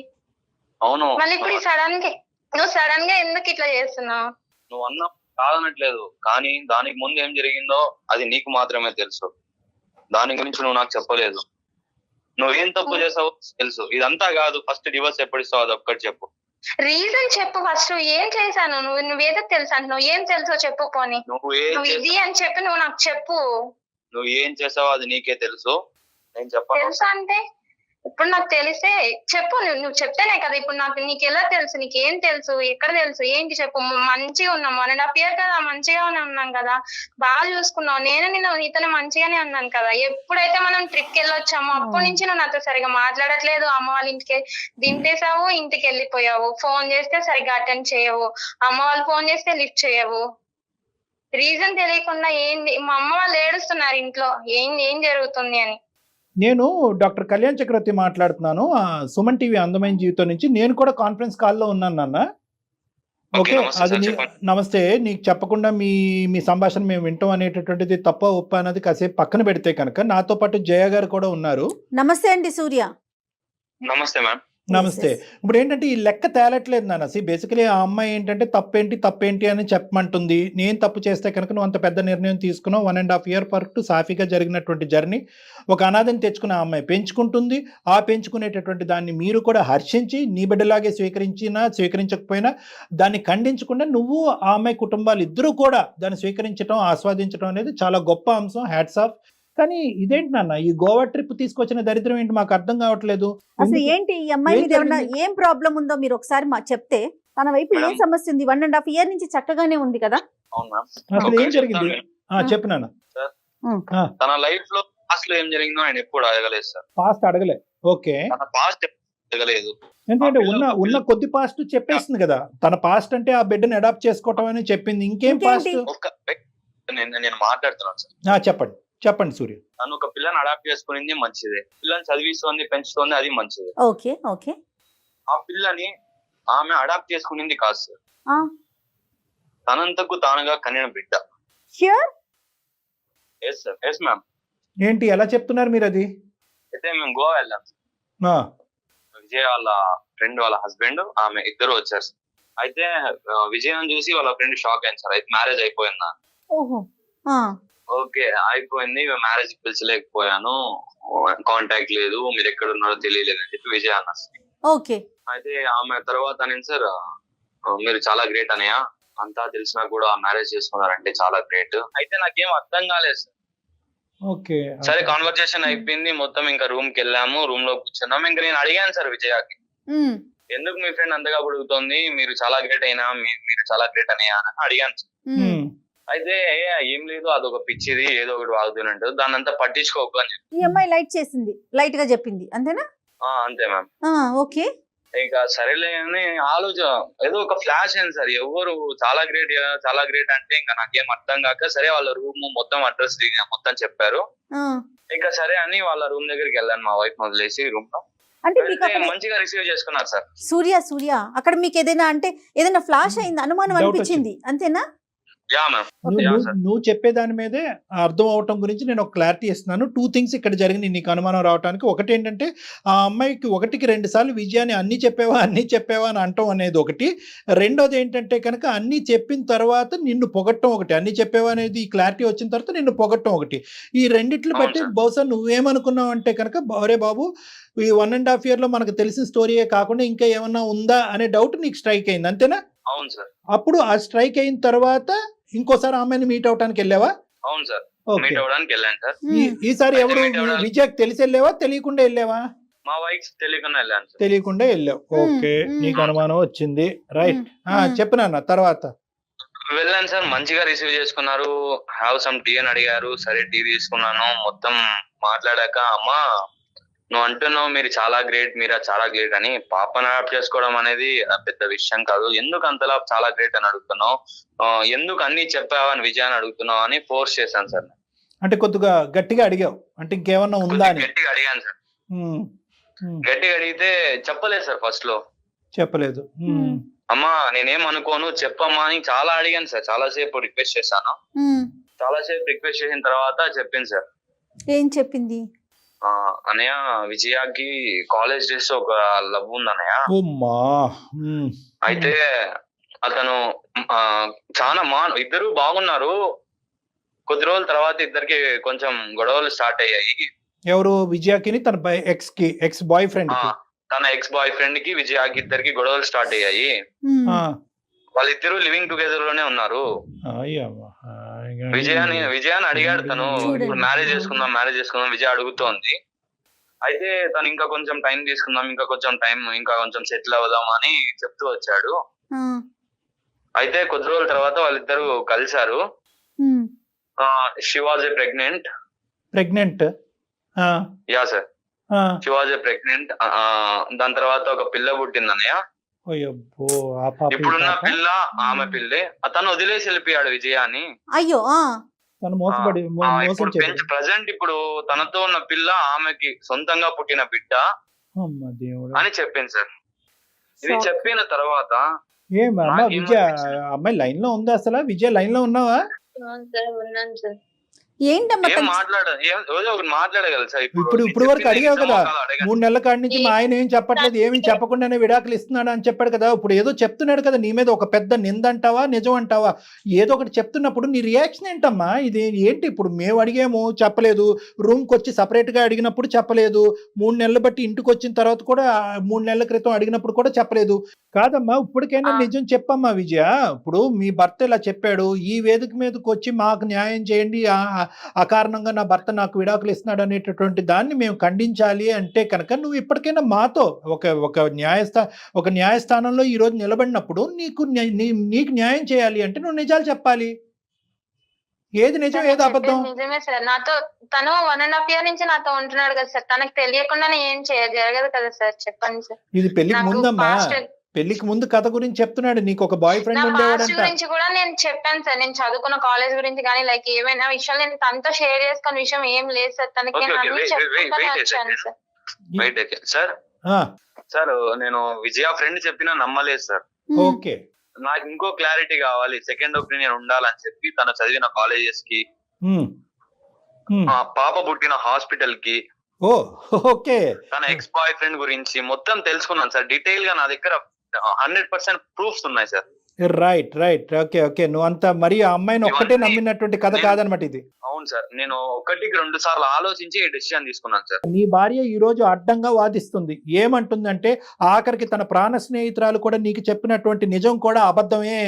S6: అవును,
S4: మళ్ళీ ఇప్పుడు సడన్ గా ఎందుకు ఇట్లా చేస్తున్నావు?
S6: నువ్వు అన్నా కాదనట్లేదు, కానీ దానికి ముందు ఏం జరిగిందో అది నీకు మాత్రమే తెలుసు. దాని గురించి నువ్వు నాకు చెప్పలేదు. నువ్వేం తప్పు చేసావో తెలుసు. ఇదంతా కాదు, ఫస్ట్ డివోర్స్ ఎప్పుడు ఇస్తావు అది ఒక్కటి చెప్పు.
S4: రీజన్ చెప్పు ఫస్ట్. ఏం చేశాను? నువ్వేదో తెలుసు అంటున్నావు, ఏం తెలుసో చెప్పు. పోనీ నువ్వు ఇది అని చెప్పి నువ్వు నాకు చెప్పు.
S6: నువ్వు ఏం చేసావో అది నీకే తెలుసు, నేను చెప్పాను.
S4: తెలుసా అంటే ఇప్పుడు నాకు తెలిసే చెప్పు. నువ్వు చెప్తేనే కదా. ఇప్పుడు నీకు ఎలా తెలుసు? నీకేం తెలుసు? ఎక్కడ తెలుసు? ఏంటి చెప్పు. మంచిగా ఉన్నాం 1.5 year కదా, మంచిగానే ఉన్నాం కదా, బాగా చూసుకున్నావు. నీతోనే మంచిగానే ఉన్నాను కదా. ఎప్పుడైతే మనం ట్రిప్ కి వెళ్ళొచ్చామో అప్పటి నుంచి నువ్వు నాతో సరిగా మాట్లాడట్లేదు. అమ్మ వాళ్ళ ఇంటికి దింపేసావు, ఇంటికి వెళ్ళిపోయావు. ఫోన్ చేస్తే సరిగా అటెండ్ చేయవు, అమ్మ వాళ్ళు ఫోన్ చేస్తే లిఫ్ట్ చేయవు. రీజన్ తెలియకుండా ఏంది? మా అమ్మ వాళ్ళు ఏడుస్తున్నారు ఇంట్లో, ఏం జరుగుతుంది అని.
S3: నేను డాక్టర్ కళ్యాణ్ చక్రవర్తి మాట్లాడుతున్నాను, సుమన్ టీవీ అందమైన జీవితం నుంచి. నేను కూడా కాన్ఫరెన్స్ కాల్లో ఉన్నాను నాన్న. ఓకే, అది నమస్తే. నీకు చెప్పకుండా మీ సంభాషణ మేము వింటాం అనేటటువంటిది తప్ప ఒప్ప అనేది కాసేపు పక్కన పెడితే కనుక నాతో పాటు జయ గారు కూడా ఉన్నారు.
S2: నమస్తే అండి సూర్య.
S6: నమస్తే మ్యామ్.
S3: నమస్తే. ఇప్పుడు ఏంటంటే ఈ లెక్క తేలట్లేదు నాన్న. బేసికలీ ఆ అమ్మాయి ఏంటంటే తప్పేంటి అని చెప్పమంటుంది. నేను తప్పు చేస్తే కనుక నువ్వు అంత పెద్ద నిర్ణయం తీసుకున్నావు. 1.5 year వరకు సాఫీగా జరిగినటువంటి జర్నీ. ఒక అనాథని తెచ్చుకున్న ఆ అమ్మాయి పెంచుకుంటుంది. ఆ పెంచుకునేటటువంటి దాన్ని మీరు కూడా హర్షించి నీ బిడ్డలాగే స్వీకరించకపోయినా దాన్ని ఖండించకుండా నువ్వు ఆ అమ్మాయి కుటుంబాలు ఇద్దరూ కూడా దాన్ని స్వీకరించడం, ఆస్వాదించడం అనేది చాలా గొప్ప అంశం. Hats off. కానీ ఇదేంటి నాన్న, ఈ గోవా ట్రిప్ తీసుకొచ్చిన దరిద్రం ఏంటి మాకు అర్థం కావట్లేదు.
S2: అసలు ఏంటి ఈ అమ్మాయి మీద ఏమన్నా ఏం ప్రాబ్లం ఉందో మీరు ఒకసారి చెప్తే. తన వైపు ఏం సమస్య ఉంది? 1.5 year నుంచి చక్కగానే ఉంది కదా.
S3: అసలు ఏం జరిగింది చెప్పు నాన్న.
S6: తన లైఫ్ లో పాస్ట్ లో ఏం జరిగిందో ఆయన ఎప్పుడు అడగలేదు సార్.
S3: పాస్ట్ అడగలే. ఓకే,
S6: తన పాస్ట్ అడగలేదు.
S3: ఎందుకంటే ఉన్న కొద్ది పాస్ట్ చెప్పేస్తుంది కదా. తన పాస్ట్ అంటే ఆ బిడ్డను అడాప్ట్ చేసుకోవటం అని చెప్పింది. ఇంకేం పాస్ట్?
S6: నేను మాట్లాడుతున్నాను సార్.
S3: చెప్పండి చెప్పండి సూర్య.
S6: తను ఒక పిల్లని అడాప్ట్ చేసుకునింది మంచిదే, పిల్లని చదివిస్తోంది పెంచుతోంది అది మంచిదే.
S2: Okay okay.
S6: ఆ పిల్లని ఆమె అడాప్ట్ చేసుకునింది కాదు సార్,
S2: ఆ,
S6: తనంతకు తానుగా కనిన బిడ్డ.
S2: Sure?
S6: Yes sir, yes ma'am.
S3: ఏంటి ఎలా చెప్తున్నారు మీరు అది?
S6: అయితే మేము గోవా వెళ్ళాం.
S3: ఆ,
S6: విజయ్ వాళ్ళ ఫ్రెండ్ వాళ్ళ హస్బెండ్ ఆమె ఇద్దరు వచ్చారు సార్. అయితే విజయ్ చూసి వాళ్ళ ఫ్రెండ్ షాక్ అయింది సార్. అయితే మ్యారేజ్ అయిపోయిందా?
S2: ఓహో. ఆ,
S6: ఓకే అయిపోయింది, మ్యారేజ్ పిలిచలేకపోయాను, కాంటాక్ట్ లేదు, మీరు ఎక్కడ ఉన్నారో తెలియలేదు అని చెప్పి విజయ్ అన్నారు.
S2: ఓకే.
S6: అయితే ఆమె తర్వాత నేను సార్ మీరు చాలా గ్రేట్ అనయ్య, అంతా తెలిసినా కూడా మ్యారేజ్ చేసుకున్నారంటే చాలా గ్రేట్. అయితే నాకేం అర్థం కాలేదు సార్.
S3: ఓకే
S6: సరే కాన్వర్సేషన్ అయిపోయింది మొత్తం, ఇంకా రూమ్ కి వెళ్ళాము, రూమ్ లో కూర్చున్నాము. ఇంకా నేను అడిగాను సార్ విజయకి,
S2: ఉమ్,
S6: ఎందుకు మీ ఫ్రెండ్ అంతగా అడుగుతోంది, మీరు చాలా గ్రేట్ అయినా మీరు చాలా గ్రేట్ అనయ్య అని అడిగాను సార్.
S2: ఉమ్.
S6: అయితే ఏం లేదు, అదొక పిచ్చిది, ఏదో ఒకటి వాగుతున్నట్టు, దాన్ని అంతా పట్టించుకోకు అని చెప్పి.
S2: ఈ అమ్మాయి లైట్ చేసింది, లైట్ గా చెప్పింది అంతేనా?
S6: అంతే మ్యామ్.
S2: ఆ, ఓకే.
S6: ఇంకా సరేలే అని ఆలోచన ఏదో ఒక ఫ్లాష్ అయింది సార్, ఎవరు చాలా గ్రేట్ చాలా గ్రేట్ అంటే ఇంకా నాకేం అర్థం కాక, సరే వాళ్ళ రూమ్ మొత్తం అడ్రస్ మొత్తం చెప్పారు.
S2: ఆ,
S6: ఇంకా సరే అని వాళ్ళ రూమ్ దగ్గరికి వెళ్ళాను, మా వైఫ్ వదిలేసి రూమ్ లో.
S2: అంటే మీకు
S6: వెళ్తే
S2: అక్కడ
S6: మంచిగా రిసీవ్ చేసుకున్నారు సార్.
S2: సూర్య అక్కడ మీకు ఏదైనా అంటే ఏదైనా ఫ్లాష్ అయింది, అనుమానం
S3: Doubt
S2: అనిపించింది అంతేనా?
S6: Yeah ma'am.
S3: నువ్వు చెప్పే దాని మీదే అర్థం అవటం గురించి నేను ఒక క్లారిటీ ఇస్తున్నాను. 2 థింగ్స్ ఇక్కడ జరిగినాయి నీకు అనుమానం రావడానికి. ఒకటి ఏంటంటే ఆ అమ్మాయికి 1కి 2 సార్లు విజయాన్ని అన్ని చెప్పావా అని అంటాం అనేది ఒకటి. రెండోది ఏంటంటే కనుక అన్ని చెప్పిన తర్వాత నిన్ను పొగట్టం ఒకటి, అన్ని చెప్పావా అనేది క్లారిటీ వచ్చిన తర్వాత నిన్ను పొగట్టం ఒకటి. ఈ రెండిట్లు బట్టి బహుశా నువ్వేమనుకున్నావు అంటే కనుక, అరే బాబు ఈ 1.5 year లో మనకు తెలిసిన స్టోరీయే కాకుండా ఇంకా ఏమన్నా ఉందా అనే డౌట్ నీకు స్ట్రైక్ అయింది అంతేనా?
S6: అవును సార్.
S3: అప్పుడు ఆ స్ట్రైక్ అయిన తర్వాత ఇంకోసారి ఆమెను మీట్ అవడానికి వెళ్ళావా?
S6: అవును సార్,
S3: ఓకే.
S6: మీట్ అవ్వడానికి వెళ్ళాను సార్.
S3: ఈసారి
S6: అయితే
S3: ఎవరు
S6: meet అవ్వడానికి-
S3: విజయ్ తెలిసి వెళ్ళావా తెలియకుండా వెళ్ళావా?
S6: మా వైఫ్ తెలియకుండా వెళ్ళాను సార్.
S3: తెలియకుండా వెళ్ళావు. ఓకే, నీకు అనుమానం వచ్చింది, రైట్.
S2: మ్మ్.
S3: చెప్పు నాన్న తర్వాత.
S6: వెళ్ళాను సార్, మంచిగా రిసీవ్ చేసుకున్నారు. హ్యావ్ సమ్ టీ అని అడిగారు, సరే టీ తీసుకున్నాను. మొత్తం మాట్లాడాక, అమ్మా నువ్వు అంటున్నావు మీరు చాలా గ్రేట్, మీరా చాలా గ్రేట్ అని, పాపను అడాప్ట్ చేసుకోవడం అనేది పెద్ద విషయం కాదు, ఎందుకు అంతలా చాలా గ్రేట్ అని అడుగుతున్నావు, ఎందుకు అన్ని చెప్పావా అని విజయాన్ని అడుగుతున్నావు అని ఫోర్స్ చేశాను సార్.
S3: అంటే కొద్దిగా గట్టిగా అడిగావు అంటే ఇంకేమన్నా ఉందా అని?
S6: గట్టిగా అడిగాను సార్.
S3: మ్మ్.
S6: గట్టిగా అడిగితే చెప్పలేదు సార్ ఫస్ట్ లో.
S3: చెప్పలేదు.
S6: అమ్మా నేనేం అనుకోను చెప్పమ్మా అని చాలా అడిగాను సార్, చాలా సేపు రిక్వెస్ట్ చేశాను. చాలా సేపు రిక్వెస్ట్ చేసిన తర్వాత చెప్పింది సార్.
S2: ఏం చెప్పింది?
S6: అన్నయ్య విజయాకి కాలేజ్ డేస్ ఒక లవ్ ఉంది అన్నయ్య. అయితే అతను చాలా ఇద్దరు బాగున్నారు, కొద్ది రోజుల తర్వాత ఇద్దరికి కొంచెం గొడవలు స్టార్ట్ అయ్యాయి.
S3: ఎవరు? విజయాకి తన ఎక్స్ బాయ్ ఫ్రెండ్
S6: తన ఎక్స్ బాయ్ ఫ్రెండ్ కి విజయాకి ఇద్దరికి గొడవలు స్టార్ట్ అయ్యాయి. వాళ్ళిద్దరు లివింగ్ టుగెదర్ లోనే ఉన్నారు. విజయాన్ని అడిగాడు తను, ఇప్పుడు మ్యారేజ్ చేసుకుందాం విజయ్ అడుగుతోంది. అయితే తను ఇంకా కొంచెం టైం తీసుకుందాం, ఇంకా కొంచెం సెటిల్ అవుదాం అని చెప్తూ వచ్చాడు. అయితే కొద్ది రోజుల తర్వాత వాళ్ళిద్దరు కలిశారు. She was a pregnant. Yeah sir, she was a pregnant. దాని తర్వాత ఒక పిల్ల పుట్టింది అన్నయ్య. ఇప్పుడున్న పిల్ల ఆమె పిల్లే. అతను వదిలేసి వెళ్ళిపోయాడు విజయాన్ని.
S2: అయ్యో.
S6: ఇప్పుడు ప్రజెంట్ ఇప్పుడు తనతో ఉన్న పిల్ల ఆమెకి సొంతంగా పుట్టిన బిడ్డ అని చెప్పింది సార్. ఇది చెప్పిన తర్వాత
S3: విజయ అమ్మాయి లైన్ లో ఉందా? అసలు విజయ లైన్ లో ఉన్నావా?
S4: ఉన్నాను సార్.
S2: ఏంటమ్మా
S6: మాట్లాడగలరు సార్.
S3: ఇప్పుడు వరకు అడిగావు కదా, 3 నెలల కాడి నుంచి మా ఆయన ఏం చెప్పట్లేదు, ఏమి చెప్పకుండానే విడాకులు ఇస్తున్నాడు అని చెప్పాడు కదా. ఇప్పుడు ఏదో చెప్తున్నాడు కదా నీ మీద, ఒక పెద్ద నింద అంటావా నిజం అంటావా? ఏదో ఒకటి చెప్తున్నప్పుడు నీ రియాక్షన్ ఏంటమ్మా? ఇది ఏంటి? ఇప్పుడు మేము అడిగాము చెప్పలేదు, రూమ్కి వచ్చి సపరేట్ గా అడిగినప్పుడు చెప్పలేదు, 3 నెలలు బట్టి ఇంటికి వచ్చిన తర్వాత కూడా 3 నెలల క్రితం అడిగినప్పుడు కూడా చెప్పలేదు. కాదమ్మా, ఇప్పటికైనా నిజం చెప్పమ్మా విజయ. ఇప్పుడు మీ భర్త ఇలా చెప్పాడు, ఈ వేదిక మీదకి వచ్చి మాకు న్యాయం చేయండి, అకారణంగా నా భర్త నాకు విడాకులు ఇస్తున్నాడు అనేటటువంటి దాన్ని మేము ఖండించాలి అంటే కనుక నువ్వు ఇప్పటికైనా మాతో ఒక న్యాయస్థానంలో ఈ రోజు నిలబడినప్పుడు నీకు న్యాయం చేయాలి అంటే నువ్వు నిజాలు చెప్పాలి. ఏది నిజం ఏది అబద్ధం?
S4: నిజమే సార్, నాతో తను 1.5 year నుంచి నాతో ఉంటున్నాడు కదా సార్, తనకు తెలియకుండా ఏం జరగదు కదా సార్, చెప్పండి సార్.
S3: ఇది పెళ్లికి ముందమ్మా, పెళ్లికి ముందు కథ గురించి చెప్తున్నాడు, నీకు ఒక బాయ్
S4: నా
S3: ఫ్రెండ్
S4: పాస్ట్
S3: ఉండేవాడంట.
S4: గురించి కూడా నేను చెప్పాను సార్. నేను చదువుకున్న కాలేజ్ గురించి కానీ లైక్ ఏమైనా విషయాలు నేను తనతో షేర్ చేసుకున్న విషయం ఏం లేదు సార్. తనకి
S6: Okay,
S4: నేను
S6: okay,
S4: అన్ని
S6: wait,
S4: చెప్పుకుంటానే
S6: wait a
S4: వచ్చాను
S6: second.
S4: సార్.
S6: Wait sir.
S3: ఆ,
S6: సార్ నేను విజయ ఫ్రెండ్ చెప్పినా నమ్మలేదు సార్.
S3: ఓకే.
S6: నాకు ఇంకో క్లారిటీ కావాలి, సెకండ్ ఒపీనియన్ ఉండాలని చెప్పి తను చదివిన కాలేజెస్ కి,
S3: ఉమ్, ఉమ్.
S6: ఆ పాప పుట్టిన హాస్పిటల్ కి,
S3: ఓ ఓకే.
S6: తన ఎక్స్ బాయ్ ఫ్రెండ్ గురించి మొత్తం తెలుసుకున్నాను సార్. డీటెయిల్ గా నా దగ్గర 100% ప్రూఫ్స్ ఉన్నాయి sir.
S3: Right right, okay okay. నువ్వు అంతా మరి ఆ అమ్మాయిని ఒక్కటే
S6: ఇవన్నీ
S3: నమ్మినటువంటి కథ కాదనమాట ఇది.
S6: అవును సార్, నేను 1-2 సార్లు ఆలోచించి ఈ డెసిషన్ తీసుకున్నాను సార్.
S3: నీ భార్య ఈ రోజు అడ్డంగా వాదిస్తుంది. ఏమంటుందంటే ఆఖరికి తన ప్రాణ స్నేహితురాలు కూడా నీకు చెప్పినటువంటి నిజం కూడా అబద్ధమే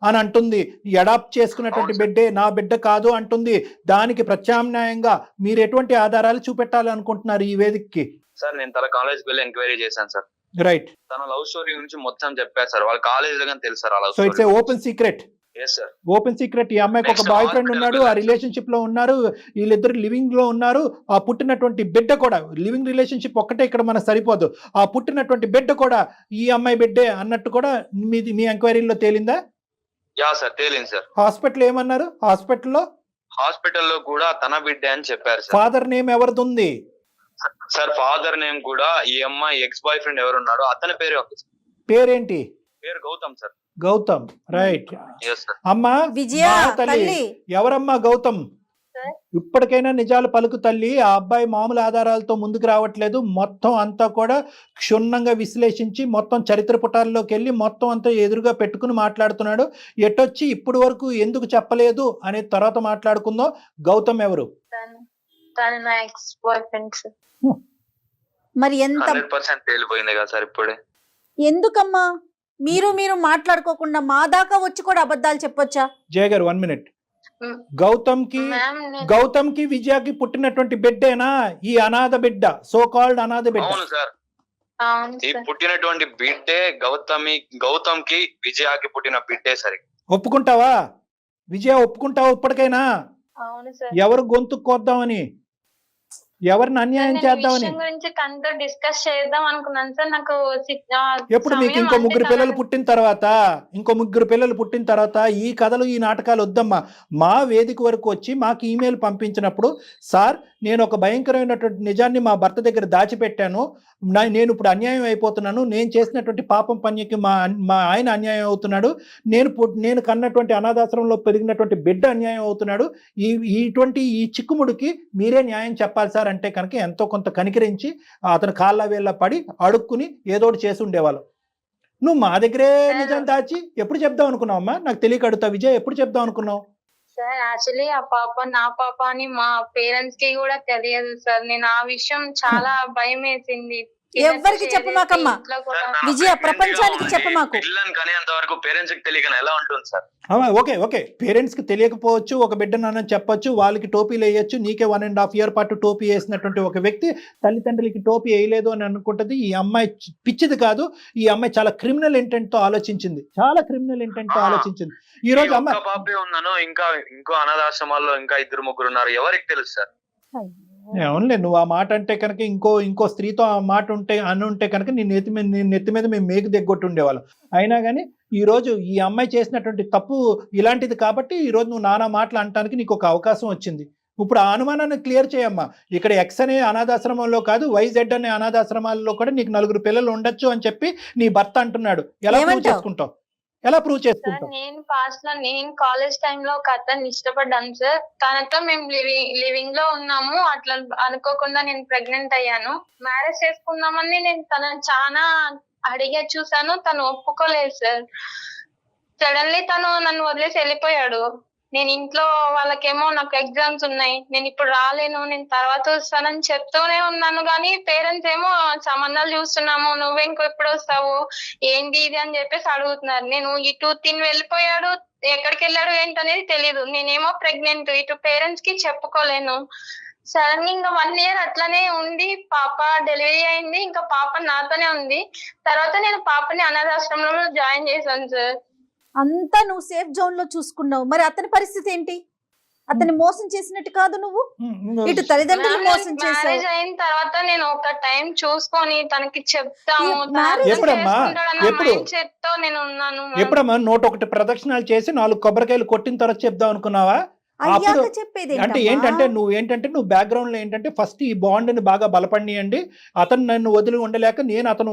S3: అని అంటుంది. అడాప్ట్ చేసుకున్నటువంటి
S6: అవును సార్.
S3: బిడ్డే నా బిడ్డ కాదు అంటుంది. దానికి ప్రత్యామ్నాయంగా మీరు ఎటువంటి ఆధారాలు చూపెట్టాలి అనుకుంటున్నారు ఈ వేదికకి?
S6: సార్ నేను తన కాలేజ్కి వెళ్ళి ఎంక్వైరీ చేశాను సార్.
S3: రైట్.
S6: తన లవ్ స్టోరీ గురించి మొత్తం చెప్పారు సార్. వాళ్ళ కాలేజ్ లో కానీ తెలుసు సార్ ఆ love
S3: so it's a open secret.
S6: Yes sir.
S3: Open secret. ఈ అమ్మాయికి ఒక
S6: Next
S3: బాయ్ ఫ్రెండ్
S6: hospital
S3: ఉన్నాడు, ఆ
S6: వెళ్ళాలి సార్.
S3: రిలేషన్షిప్ లో ఉన్నారు, వీళ్ళిద్దరు లివింగ్ లో ఉన్నారు. ఆ పుట్టినటువంటి బిడ్డ కూడా, లివింగ్ రిలేషన్షిప్ ఒక్కటే ఇక్కడ మనకు సరిపోదు, ఆ పుట్టినటువంటి బిడ్డ కూడా ఈ అమ్మాయి బిడ్డే అన్నట్టు కూడా మీ ఎంక్వైరీలో తేలిందా?
S6: యా సార్, తేలింది సార్.
S3: హాస్పిటల్ ఏమన్నారు?
S6: హాస్పిటల్లో కూడా తన బిడ్డే అని చెప్పారు సార్.
S3: ఫాదర్ నేమ్ ఎవరిది ఉంది?
S6: సార్ ఫాదర్ నేమ్ కూడా ఈ అమ్మాయి ఎక్స్ బాయ్ ఫ్రెండ్ ఎవరున్నాడో అతని పేరే ఉంది సార్.
S3: పేరేంటి?
S6: పేరు Gautam sir.
S3: Gautam. Right.
S6: Yes sir.
S3: అమ్మా
S2: విజయ
S3: మా తల్లి,
S2: తల్లి
S3: ఎవరమ్మా గౌతమ్?
S4: సార్.
S3: ఇప్పటికైనా నిజాలు పలుకు తల్లి. ఆ అబ్బాయి మామూలు ఆధారాలతో ముందుకు రావట్లేదు. మొత్తం అంతా కూడా క్షుణ్ణంగా విశ్లేషించి మొత్తం చరిత్ర పుటాల్లోకి వెళ్ళి మొత్తం అంతా ఎదురుగా పెట్టుకుని మాట్లాడుతున్నాడు. ఎటొచ్చి ఇప్పుడు వరకు ఎందుకు చెప్పలేదు అనే తర్వాత మాట్లాడుకుందాం. గౌతమ్ ఎవరు?
S4: తను నా ఎక్స్ బాయ్ ఫ్రెండ్ సార్.
S2: మరి ఎంత
S6: 100% తేలిపోయింది కదా సార్ ఇప్పుడే.
S2: ఎందుకమ్మా మీరు మాట్లాడుకోకుండా మా దాకా వచ్చి కూడా అబద్ధాలు చెప్పొచ్చా?
S3: జయ గారు 1 minute.
S4: మ్మ్.
S3: గౌతమ్ కి విజయకి పుట్టినటువంటి బిడ్డేనా ఈ అనాథ బిడ్డ, సో కాల్డ్ అనాథ బిడ్డ?
S6: అవును సార్.
S4: అవును
S6: ఈ
S4: సార్.
S6: పుట్టినటువంటి బిడ్డే గౌతమ్ కి విజయాకి పుట్టిన బిడ్డే సరే.
S3: ఒప్పుకుంటావా విజయ? ఒప్పుకుంటావా ఇప్పటికైనా?
S4: అవును సార్.
S3: ఎవరు గొంతు కోద్దామని, ఎవరిని అన్యాయం
S4: నేను ఈ
S3: చేద్దామని?
S4: విషయం గురించి తనతో డిస్కస్ చేద్దాం అనుకున్నాను సార్. నాకు
S3: ఎప్పుడు మీకు ఇంకో ముగ్గురు పిల్లలు పుట్టిన తర్వాత ఈ కథలు ఈ నాటకాలు వద్దమ్మా. మా వేదిక వరకు వచ్చి మాకు ఈమెయిల్ పంపించినప్పుడు, సార్ నేను ఒక భయంకరమైనటువంటి నిజాన్ని మా భర్త దగ్గర దాచిపెట్టాను, నేను ఇప్పుడు అన్యాయం అయిపోతున్నాను, నేను చేసినటువంటి పాపం పనికి మా ఆయన అన్యాయం అవుతున్నాడు, నేను కన్నటువంటి అనాథాశ్రమంలో పెరిగినటువంటి బిడ్డ అన్యాయం అవుతున్నాడు, ఇటువంటి ఈ చిక్కుముడికి మీరే న్యాయం చెప్పాలి సార్ అంటే కనుక ఎంతో కొంత కనికరించి అతను కాళ్ళ వేళ్ళ పడి అడుక్కుని ఏదోటి చేసి ఉండేవాళ్ళు. నువ్వు మా దగ్గరే నిజం దాచి ఎప్పుడు చెప్దాం అనుకున్నావు అమ్మా? నాకు తెలియక అడుగుతా విజయ్, ఎప్పుడు చెప్దాం అనుకున్నావు?
S4: సార్ యాక్చువల్లీ ఆ పాప నా పాప అని మా పేరెంట్స్ కి కూడా తెలియదు సార్. నేను ఆ విషయం చాలా భయం వేసింది.
S2: ఎవ్వరికి చెప్పమాకమ్మా విజయ, ప్రపంచానికి చెప్పమాకు.
S6: పిల్లల్ని కనేంత వరకు పేరెంట్స్ కి తెలియక ఎలా ఉంటుంది సార్?
S3: ఓకే పేరెంట్స్ కి తెలియకపోవచ్చు, ఒక బిడ్డ నాన్న చెప్పొచ్చు, వాళ్ళకి టోపీలు వేయచ్చు. నీకే 1.5 year పాటు టోపీ వేసినటువంటి ఒక వ్యక్తి తల్లిదండ్రులకి టోపీ వేయలేదు అని అనుకుంటది. ఈ అమ్మాయి పిచ్చిది కాదు, ఈ అమ్మాయి చాలా క్రిమినల్ ఇంటెంట్ తో ఆలోచించింది, ఈ రోజు అమ్మాయి
S6: పాపే ఉన్నాను, ఇంకో అనాథాశ్రమాల్లో ఇంకా 2-3 ఉన్నారు, ఎవరికి తెలుసు సార్?
S3: అవునులే, నువ్వు ఆ మాట అంటే కనుక ఇంకో స్త్రీతో ఆ మాట ఉంటే కనుక నీ నెత్తి మీద మేము మేకు దిగ్గొట్టు ఉండేవాళ్ళం. అయినా కానీ ఈ రోజు ఈ అమ్మాయి చేసినటువంటి తప్పు ఇలాంటిది కాబట్టి ఈ రోజు నువ్వు నానా మాటలు అనటానికి నీకు ఒక అవకాశం వచ్చింది. ఇప్పుడు ఆ అనుమానాన్ని క్లియర్ చేయమ్మా. ఇక్కడ ఎక్స్ అనే అనాథాశ్రమంలో కాదు, YZ అనే అనాథాశ్రమాల్లో కూడా నీకు 4 పిల్లలు ఉండొచ్చు అని చెప్పి నీ భర్త అంటున్నాడు. ఎలా ప్రూవ్ చేసుకుంటావు?
S4: నేను పాస్ట్ లో నేను కాలేజ్ టైంలో ఒక అతన్ని ఇష్టపడ్డాను సార్. తనతో మేము లివింగ్ లో ఉన్నాము. అట్లా అనుకోకుండా నేను ప్రెగ్నెంట్ అయ్యాను. మ్యారేజ్ చేసుకుందామని నేను తనని చాలా అడిగే చూసాను, తను ఒప్పుకోలేదు సార్. సడన్లీ తను నన్ను వదిలేసి వెళ్ళిపోయాడు. నేను ఇంట్లో వాళ్ళకేమో నాకు ఎగ్జామ్స్ ఉన్నాయి, నేను ఇప్పుడు రాలేను, నేను తర్వాత వస్తానని చెప్తూనే ఉన్నాను. కానీ పేరెంట్స్ ఏమో సంబంధాలు చూస్తున్నాము, నువ్వు ఎప్పుడు వస్తావు, ఏంటి ఇది అని చెప్పేసి అడుగుతున్నారు. నేను ఇటు తిని వెళ్ళిపోయాడు, ఎక్కడికి వెళ్ళాడు ఏంటనేది తెలీదు. నేనేమో ప్రెగ్నెంట్, ఇటు పేరెంట్స్ కి చెప్పుకోలేను. సడన్ గా ఇంకా 1 year అట్లానే ఉండి పాప డెలివరీ అయింది. ఇంకా పాప నాతోనే ఉంది. తర్వాత నేను పాపని అనాథాశ్రమంలో జాయిన్ చేశాను సార్.
S2: అంతా నువ్వు సేఫ్ జోన్ లో చూసుకున్నావు, మరి అతని పరిస్థితి ఏంటి? అతన్ని మోసం చేసినట్టు కాదు నువ్వు, ఇటు తల్లిదండ్రులు మోసం చేశావు.
S4: మ్యారేజ్ అయిన తర్వాత నేను ఒక టైం చూసుకొని తనకి చెప్తాము
S3: ఎప్పుడమ్మా? ఎప్పుడు?
S4: మైండ్ తో నేను ఉన్నాను.
S3: ఎప్పుడమ్మా 101 ప్రదక్షిణాలు చేసి 4 కొబ్బరికాయలు కొట్టిన తర్వాత చెప్దాం అనుకున్నావా?
S2: అయ్యాక చెప్పేది
S3: అంటే ఏంటంటే నువ్వు బ్యాక్గ్రౌండ్ లో ఏంటంటే ఫస్ట్ ఈ బాండ్ ని బాగా బలపడియండి, అతను నన్ను వదిలి ఉండలేక నేను అతను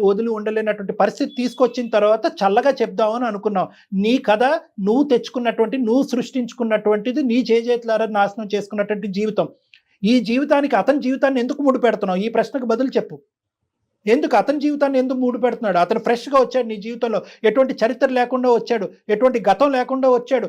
S3: వదిలి ఉండలేనటువంటి పరిస్థితి తీసుకొచ్చిన తర్వాత చల్లగా చెప్దామని అనుకున్నావు. నీ కథ నువ్వు తెచ్చుకున్నటువంటి, నువ్వు సృష్టించుకున్నటువంటిది, నీ చేతులారా నాశనం చేసుకున్నటువంటి జీవితం. ఈ జీవితానికి అతని జీవితాన్ని ఎందుకు ముడిపెడుతున్నావు? ఈ ప్రశ్నకు బదులు చెప్పు. ఎందుకు అతని జీవితాన్ని ఎందుకు మూడు పెడుతున్నాడు? అతను ఫ్రెష్గా వచ్చాడు, నీ జీవితంలో ఎటువంటి చరిత్ర లేకుండా వచ్చాడు, ఎటువంటి గతం లేకుండా వచ్చాడు,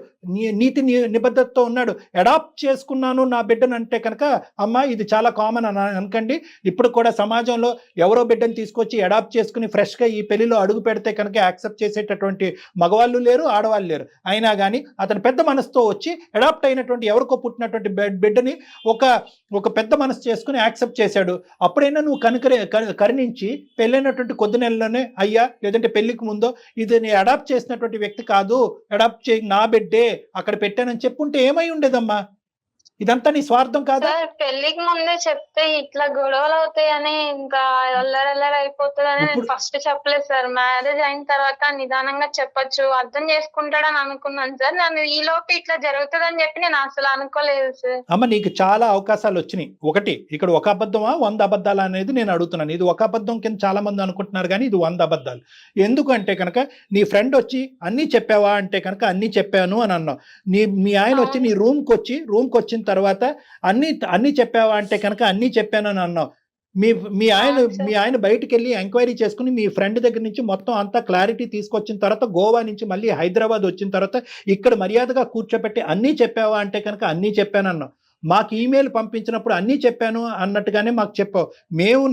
S3: నీతి నిబద్ధతతో ఉన్నాడు. అడాప్ట్ చేసుకున్నాను నా బిడ్డను అంటే కనుక అమ్మ ఇది చాలా కామన్ అని అనకండి. ఇప్పుడు కూడా సమాజంలో ఎవరో బిడ్డను తీసుకొచ్చి అడాప్ట్ చేసుకుని ఫ్రెష్గా ఈ పెళ్లిలో అడుగు పెడితే కనుక యాక్సెప్ట్ చేసేటటువంటి మగవాళ్ళు లేరు, ఆడవాళ్ళు లేరు. అయినా కానీ అతను పెద్ద మనసుతో వచ్చి అడాప్ట్ అయినటువంటి ఎవరికో పుట్టినటువంటి బిడ్డని ఒక పెద్ద మనసు చేసుకుని యాక్సెప్ట్ చేశాడు. అప్పుడైనా నువ్వు కరుణించి పెళ్ళైనటువంటి కొద్ది నెలలోనే అయ్యా, లేదంటే పెళ్లికి ముందో ఇది నేను అడాప్ట్ చేసినటువంటి వ్యక్తి కాదు, అడాప్ట్ చేయి నా బిడ్డే అక్కడ పెట్టానని చెప్పుంటే ఏమై ఉండేదమ్మా? ఇదంతా నీ స్వార్థం కాదా?
S4: పెళ్లికి ముందే చెప్తే ఇట్లా గొడవలు అవుతాయని, ఇంకా అల్లరల్లరి అయిపోతుందని నేను ఫస్ట్ చెప్పలేదు సార్. మ్యారేజ్ అయిన తర్వాత నిదానంగా చెప్పొచ్చు, అర్థం చేసుకుంటాడని అనుకున్నాను సార్. నన్ను ఈ లోపు ఇట్లా జరుగుతుందని చెప్పి నేను అసలు అనుకోలేదు సార్.
S3: అమ్మ నీకు చాలా అవకాశాలు వచ్చినాయి. ఒకటి ఇక్కడ ఒక అబద్ధమా 100 అబద్ధాలు అనేది నేను అడుగుతున్నాను. ఇది ఒక అబద్ధం కింద చాలా మంది అనుకుంటున్నారు, కానీ ఇది 100 అబద్ధాలు. ఎందుకంటే కనుక నీ ఫ్రెండ్ వచ్చి అన్నీ చెప్పావా అంటే కనుక అన్నీ చెప్పాను అని అన్నావు. మీ ఆయన వచ్చి నీ రూమ్కి వచ్చిన తర్వాత అన్ని చెప్పావా అంటే కనుక అన్ని చెప్పాను అని అన్నావు. మీ ఆయన బయటికి వెళ్ళి ఎంక్వైరీ చేసుకుని మీ ఫ్రెండ్ దగ్గర నుంచి మొత్తం అంతా క్లారిటీ తీసుకొచ్చిన తర్వాత గోవా నుంచి మళ్ళీ హైదరాబాద్ వచ్చిన తర్వాత ఇక్కడ మర్యాదగా కూర్చోబెట్టి అన్నీ చెప్పావా అంటే కనుక అన్నీ చెప్పాను అన్నావు. మాకు ఈమెయిల్ పంపించినప్పుడు అన్నీ చెప్పాను అన్నట్టుగానే మాకు చెప్పావు.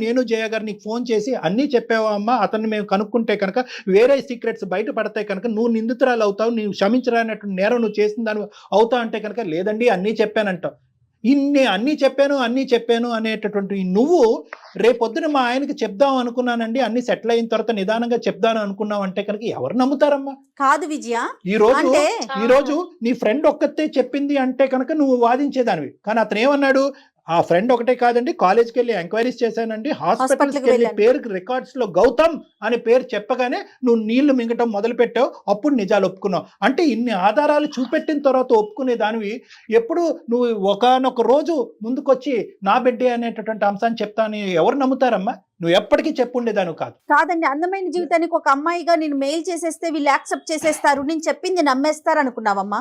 S3: నేను జయ గారు నీకు ఫోన్ చేసి అన్నీ చెప్పావా అమ్మా, అతన్ని మేము కనుక్కుంటే కనుక వేరే సీక్రెట్స్ బయట పడతాయి కనుక నువ్వు నిందితురాలు అవుతావు, నువ్వు క్షమించరానటువంటి నేరం నువ్వు చేసిన దాని అవుతావు అంటే కనుక లేదండి అన్నీ చెప్పానంటావు. అన్నీ చెప్పాను అనేటటువంటి నువ్వు రేపొద్దున మా ఆయనకి చెప్దాం అనుకున్నానండి, అన్ని సెటిల్ అయిన తర్వాత నిదానంగా చెప్దాను అనుకున్నావు అంటే కనుక ఎవరు నమ్ముతారమ్మా?
S2: కాదు విజయ,
S3: ఈ రోజు నీ ఫ్రెండ్ ఒక్కతే చెప్పింది అంటే కనుక నువ్వు వాదించేదానివి. కానీ అతను ఏమన్నాడు? ఆ ఫ్రెండ్ ఒకటే కాదండి, కాలేజ్కి వెళ్ళి ఎంక్వైరీస్ చేశానండి, హాస్పిటల్కి వెళ్ళి పేరుకి రికార్డ్స్ లో గౌతమ్ అనే పేరు చెప్పగానే నువ్వు నీళ్లు మింగటం మొదలు పెట్టావు. అప్పుడు నిజాలు ఒప్పుకున్నావు. అంటే ఇన్ని ఆధారాలు చూపెట్టిన తర్వాత ఒప్పుకునే దానివి ఎప్పుడు నువ్వు ఒకనొక రోజు ముందుకొచ్చి నా బిడ్డే అనేటటువంటి అంశాన్ని చెప్తాను ఎవరు నమ్ముతారమ్మా? నువ్వు ఎప్పటికీ చెప్పుండేదాను
S2: కాదండి. అందమైన జీవితానికి ఒక అమ్మాయిగా నేను మెయిల్ చేసేస్తే వీళ్ళు యాక్సెప్ట్ చేసేస్తారు, నేను చెప్పింది నమ్మేస్తారు అనుకున్నావమ్మా?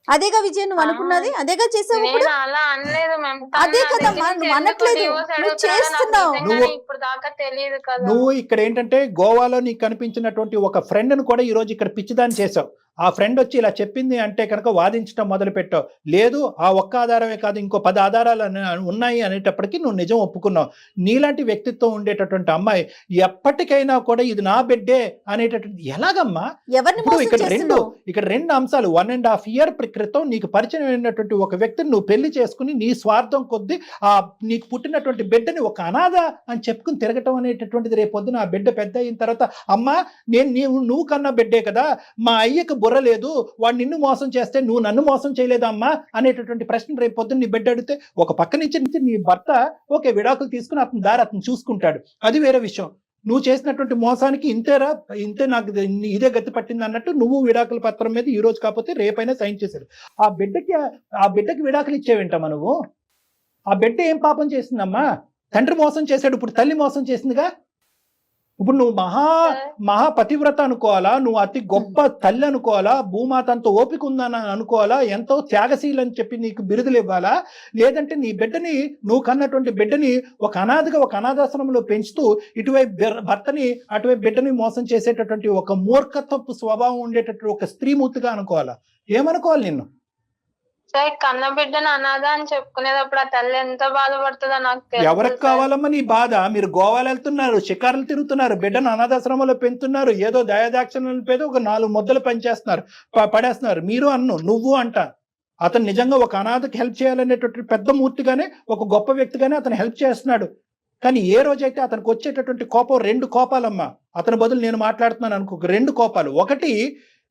S2: అదేగా విజయ్ నువ్వు అనుకున్నది, అదేగా చేసావు.
S4: అలా అనలేదు మ్యామ్,
S2: అదే కదమ్మా, నువ్వు అనట్లేదు, నువ్వు చేస్తున్నావు.
S4: ఇప్పుడు దాకా తెలియదు కదా.
S3: నువ్వు ఇక్కడ ఏంటంటే గోవాలో నీకు కనిపించినటువంటి ఒక ఫ్రెండ్ ను కూడా ఈ రోజు ఇక్కడ పిచ్చిదాన్ని చేసావు. ఆ ఫ్రెండ్ వచ్చి ఇలా చెప్పింది అంటే కనుక వాదించడం మొదలు పెట్టావు. లేదు ఆ ఒక్క ఆధారమే కాదు ఇంకో 10 ఆధారాలు ఉన్నాయి అనేటప్పటికీ నువ్వు నిజం ఒప్పుకున్నావు. నీలాంటి వ్యక్తిత్వం ఉండేటటువంటి అమ్మాయి ఎప్పటికైనా కూడా ఇది నా బిడ్డే అనేటటువంటి ఎలాగమ్మా? ఇక్కడ రెండు అంశాలు. 1.5 ఇయర్ క్రితం నీకు పరిచయం అయినటువంటి ఒక వ్యక్తిని నువ్వు పెళ్లి చేసుకుని నీ స్వార్థం కొద్దీ నీకు పుట్టినటువంటి బిడ్డని ఒక అనాథ అని చెప్పుకుని తిరగటం అనేటటువంటిది రేపొద్దున ఆ బిడ్డ పెద్ద అయిన తర్వాత అమ్మా నువ్వు కన్నా బిడ్డే కదా, మా అయ్యకు బుర్ర లేదు, వాడు నిన్ను మోసం చేస్తే నువ్వు నన్ను మోసం చేయలేదమ్మా అనేటటువంటి ప్రశ్న రేపు పొద్దున్న నీ బిడ్డ అడిగితే ఒక పక్క నుంచి నీ భర్త ఓకే విడాకులు తీసుకుని అతని దారి అతను చూసుకుంటాడు, అది వేరే విషయం. నువ్వు చేసినటువంటి మోసానికి ఇంతే నాకు ఇదే గతి పట్టింది అన్నట్టు నువ్వు విడాకుల పత్రం మీద ఈ రోజు కాకపోతే రేపైనా సైన్ చేశారు. ఆ బిడ్డకి విడాకులు ఇచ్చేవేంటమ్మా నువ్వు? ఆ బిడ్డ ఏం పాపం చేసిందమ్మా? తండ్రి మోసం చేశాడు, ఇప్పుడు తల్లి మోసం చేసిందిగా. ఇప్పుడు నువ్వు మహా పతివ్రత అనుకోవాలా, నువ్వు అతి గొప్ప తల్లి అనుకోవాలా, భూమాత అంత ఓపిక ఉందని అనుకోవాలా, ఎంతో త్యాగశీలు అని చెప్పి నీకు బిరుదులు ఇవ్వాలా, లేదంటే నీ బిడ్డని నువ్వు కన్నటువంటి బిడ్డని ఒక అనాథాశ్రమంలో పెంచుతూ ఇటువైపు భర్తని అటువైపు బిడ్డని మోసం చేసేటటువంటి ఒక మూర్ఖత్వపు స్వభావం ఉండేటటువంటి ఒక స్త్రీమూర్తిగా అనుకోవాలా? ఏమనుకోవాలి నిన్ను?
S4: కన్న బిడ్డను అనాథ అని చెప్పుకునేటప్పుడు ఆ తల్లి ఎంత బాధపడుతుందో నాకు తెలుసు.
S3: ఎవరికి కావాలమ్మా నీ బాధ? మీరు గోవాలు వెళ్తున్నారు, షికారులు తిరుగుతున్నారు, బిడ్డను అనాథాశ్రమంలో పెంచుతున్నారు, ఏదో దయాదాక్షిణ్యాల పేద ఒక 4 ముద్దలు పడేస్తున్నారు. మీరు నువ్వు అంట. అతను నిజంగా ఒక అనాథకి హెల్ప్ చేయాలనేటువంటి పెద్ద మూర్తిగానే ఒక గొప్ప వ్యక్తిగానే అతను హెల్ప్ చేస్తున్నాడు. కానీ ఏ రోజైతే అతనికి వచ్చేటటువంటి కోపం 2 కోపాలమ్మా. అతని బదులు నేను మాట్లాడుతున్నాను అనుకో, 2 కోపాలు. ఒకటి,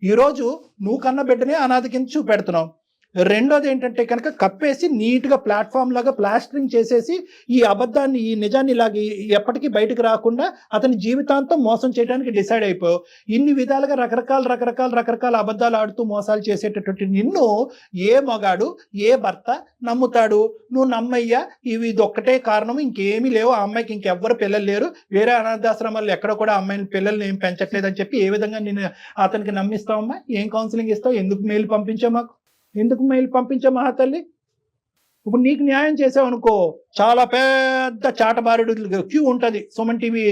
S3: ఈరోజు నువ్వు కన్న బిడ్డనే అనాథ కింద చూపెడుతున్నావు. రెండోది ఏంటంటే కనుక కప్పేసి నీట్గా ప్లాట్ఫామ్ లాగా ప్లాస్టరింగ్ చేసేసి ఈ అబద్ధాన్ని ఈ నిజాన్ని ఇలాగ ఎప్పటికీ బయటకు రాకుండా అతని జీవితాంతం మోసం చేయడానికి డిసైడ్ అయిపోయావు. ఇన్ని విధాలుగా రకరకాల అబద్ధాలు ఆడుతూ మోసాలు చేసేటటువంటి నిన్ను ఏ మగాడు ఏ భర్త నమ్ముతాడు? నువ్వు నమ్మయ్యా ఇది ఒక్కటే కారణం, ఇంకేమీ లేవు, ఆ అమ్మాయికి ఇంకెవ్వరు పిల్లలు లేరు, వేరే అనాథాశ్రమాల్లో ఎక్కడ కూడా అమ్మాయిని పిల్లల్ని ఏం పెంచట్లేదని చెప్పి ఏ విధంగా నేను అతనికి నమ్మిస్తావమ్మా? ఏం కౌన్సిలింగ్ ఇస్తావు? ఎందుకు మెయిల్ పంపించావు మాకు? ఎందుకు మెయిల్ పంపించావు మహాతల్లి? ఇప్పుడు నీకు న్యాయం చేసావు అనుకో, చాలా పెద్ద చాటబారుడు క్యూ ఉంటుంది సుమన్ టీవీ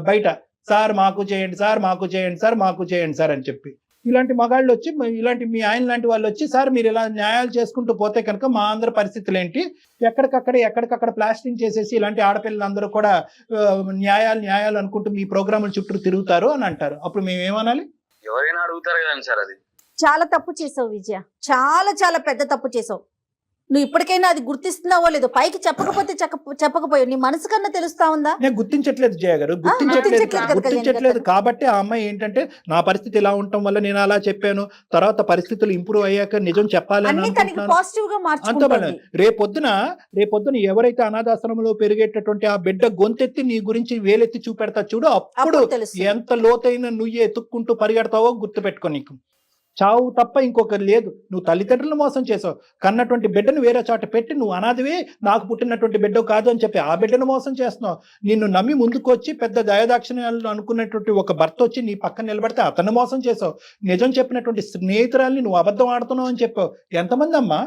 S3: బయట, సార్ మాకు చేయండి సార్, మాకు చేయండి సార్, మాకు చేయండి సార్ అని చెప్పి. ఇలాంటి మగాళ్ళు వచ్చి, ఇలాంటి మీ ఆయన లాంటి వాళ్ళు వచ్చి, సార్ మీరు ఇలా న్యాయాలు చేసుకుంటూ పోతే కనుక మా అందరి పరిస్థితులు ఏంటి? ఎక్కడికక్కడ ప్లాస్టింగ్ చేసేసి ఇలాంటి ఆడపిల్లలందరూ కూడా న్యాయాలు అనుకుంటూ మీ ప్రోగ్రాముల చుట్టూ తిరుగుతారు అని అంటారు. అప్పుడు మేము ఏమనాలి?
S6: ఎవరైనా అడుగుతారు కదండి సార్. అది
S2: చాలా తప్పు చేసావు విజయ, చాలా పెద్ద తప్పు చేసావు. నువ్వు ఇప్పటికైనా అది గుర్తిస్తున్నావో లేదో, పైకి చెప్పకపోయావు, నీ మనసు కన్నా తెలుస్తా ఉందా?
S3: నేను గుర్తించట్లేదు జయ గారు, గుర్తించట్లేదు కాబట్టి ఆ అమ్మాయి ఏంటంటే నా పరిస్థితి ఇలా ఉండటం వల్ల నేను అలా చెప్పాను, తర్వాత పరిస్థితులు ఇంప్రూవ్ అయ్యాక నిజం చెప్పాలని
S2: పాజిటివ్ గా మార్చుకుంటుంది.
S3: రేపొద్దున ఎవరైతే అనాథాశ్రమంలో పెరిగేటటువంటి ఆ బిడ్డ గొంతెత్తి నీ గురించి వేలెత్తి చూపెడతా చూడు, అప్పుడు ఎంత లోతైన నువ్వు ఎత్తుక్కుంటూ పరిగెడతావో గుర్తుపెట్టుకో. నీకు చావు తప్ప ఇంకొకరు లేదు. నువ్వు తల్లిదండ్రులను మోసం చేసావు, కన్నటువంటి బిడ్డను వేరే చోట పెట్టి నువ్వు అనాథవే, నాకు పుట్టినటువంటి బిడ్డ కాదు అని చెప్పి ఆ బిడ్డను మోసం చేస్తున్నావు. నిన్ను నమ్మి ముందుకు వచ్చి పెద్ద దయాదాక్షిణ్యాలు అనుకున్నటువంటి ఒక భర్త వచ్చి నీ పక్కన నిలబడితే అతన్ని మోసం చేసావు. నిజం చెప్పినటువంటి స్నేహితురాల్ని నువ్వు అబద్ధం ఆడుతున్నావు అని చెప్పావు. ఎంతమంది అమ్మా?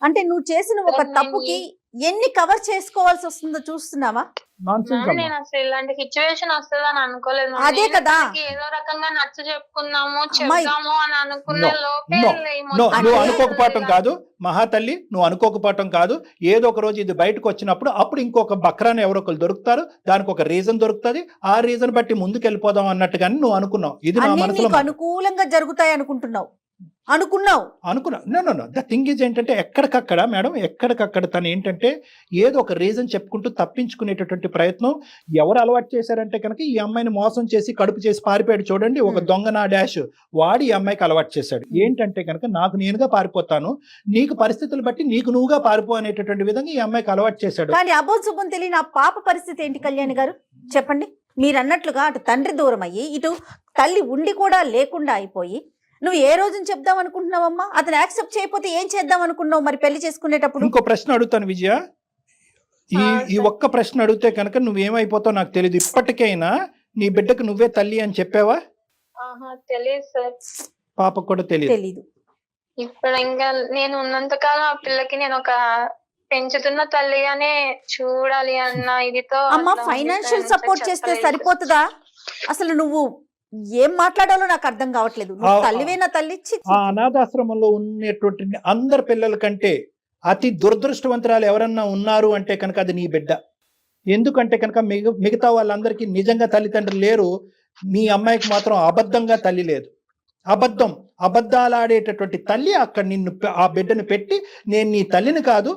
S2: అంటే నువ్వు చేసిన ఒక తప్పుకి ఎన్ని కవర్ చేసుకోవాల్సి వస్తుందో చూస్తున్నావా?
S4: నేను అసలు ఇలాంటి సిచ్యువేషన్ వస్తుందని అనుకోలేదు.
S2: అదే కదా,
S4: ఏదో రకంగా నచ్చ చెప్పుకుందాము చెప్దాము అని అనుకునే లోపే
S3: నువ్వు అనుకోకపోవటం కాదు మహాతల్లి, నువ్వు అనుకోకపోవటం కాదు. ఏదో ఒక రోజు ఇది బయటకు వచ్చినప్పుడు అప్పుడు ఇంకొక బక్రాన్ని ఎవరో ఒకరు దొరుకుతారు, దానికి ఒక రీజన్ దొరుకుతుంది, ఆ రీజన్ బట్టి ముందుకు వెళ్ళిపోదాం అన్నట్టుగానే నువ్వు అనుకున్నావు. ఇది నా మనసులో
S2: అనుకూలంగా జరుగుతాయి అనుకున్నావు.
S3: ద థింగ్ ఈజ్ ఏంటంటే ఎక్కడికక్కడ మేడం, ఎక్కడికక్కడ తను ఏంటంటే ఏదో ఒక రీజన్ చెప్పుకుంటూ తప్పించుకునేటటువంటి ప్రయత్నం. ఎవరు అలవాటు చేశారంటే కనుక ఈ అమ్మాయిని మోసం చేసి కడుపు చేసి పారిపోయాడు చూడండి, ఒక దొంగ నా డాష్ వాడి ఈ అమ్మాయికి అలవాటు చేశాడు. ఏంటంటే కనుక నాకు నేనుగా పారిపోతాను, నీకు పరిస్థితులు బట్టి నీకు నువ్వుగా పారిపో అనేటటువంటి విధంగా ఈ అమ్మాయికి అలవాటు చేశాడు.
S2: కానీ అబోధ శుభం తెలియని ఆ పాప పరిస్థితి ఏంటి కళ్యాణి గారు చెప్పండి? మీరు అన్నట్లుగా అటు తండ్రి దూరం అయ్యి ఇటు తల్లి ఉండి కూడా లేకుండా అయిపోయి నువ్వు ఏ రోజున చెప్దాం అనుకుంటున్నావమ్మా? అతను యాక్సెప్ట్ చేయకపోతే ఏం చేద్దాం అనుకున్నావు మరి పెళ్లి చేసుకునేటప్పుడు?
S3: ఇంకో ప్రశ్న అడుగుతాను విజయ, ఈ ఒక్క ప్రశ్న అడిగితే కనుక నువ్వేమైపోతావు నాకు తెలియదు. ఇప్పటికైనా నీ బిడ్డకు నువ్వే తల్లి అని చెప్పావా?
S4: తెలియదు సార్.
S3: పాపకు కూడా తెలియదు.
S4: ఇప్పుడు ఇంకా నేను ఉన్నంతకాలం ఆ పిల్లకి నేను ఒక పెంచుతున్న తల్లిగానే చూడాలి అన్న ఇదితో.
S2: అమ్మా ఫైనాన్షియల్ సపోర్ట్ చేస్తే సరిపోతుందా? అసలు నువ్వు ఏం మాట్లాడాలో నాకు అర్థం కావట్లేదు. తల్లివేనా తల్లి?
S3: ఆ అనాథాశ్రమంలో ఉన్నటువంటి అందరి పిల్లల కంటే అతి దురదృష్టవంతురాలు ఎవరన్నా ఉన్నారు అంటే కనుక అది నీ బిడ్డ. ఎందుకంటే కనుక మిగతా వాళ్ళందరికీ నిజంగా తల్లిదండ్రులు లేరు, మీ అమ్మాయికి మాత్రం అబద్ధంగా తల్లి లేదు. అబద్ధాలాడేటటువంటి తల్లి అక్కడ నిన్ను ఆ బిడ్డను పెట్టి, నేను నీ తల్లిని కాదు,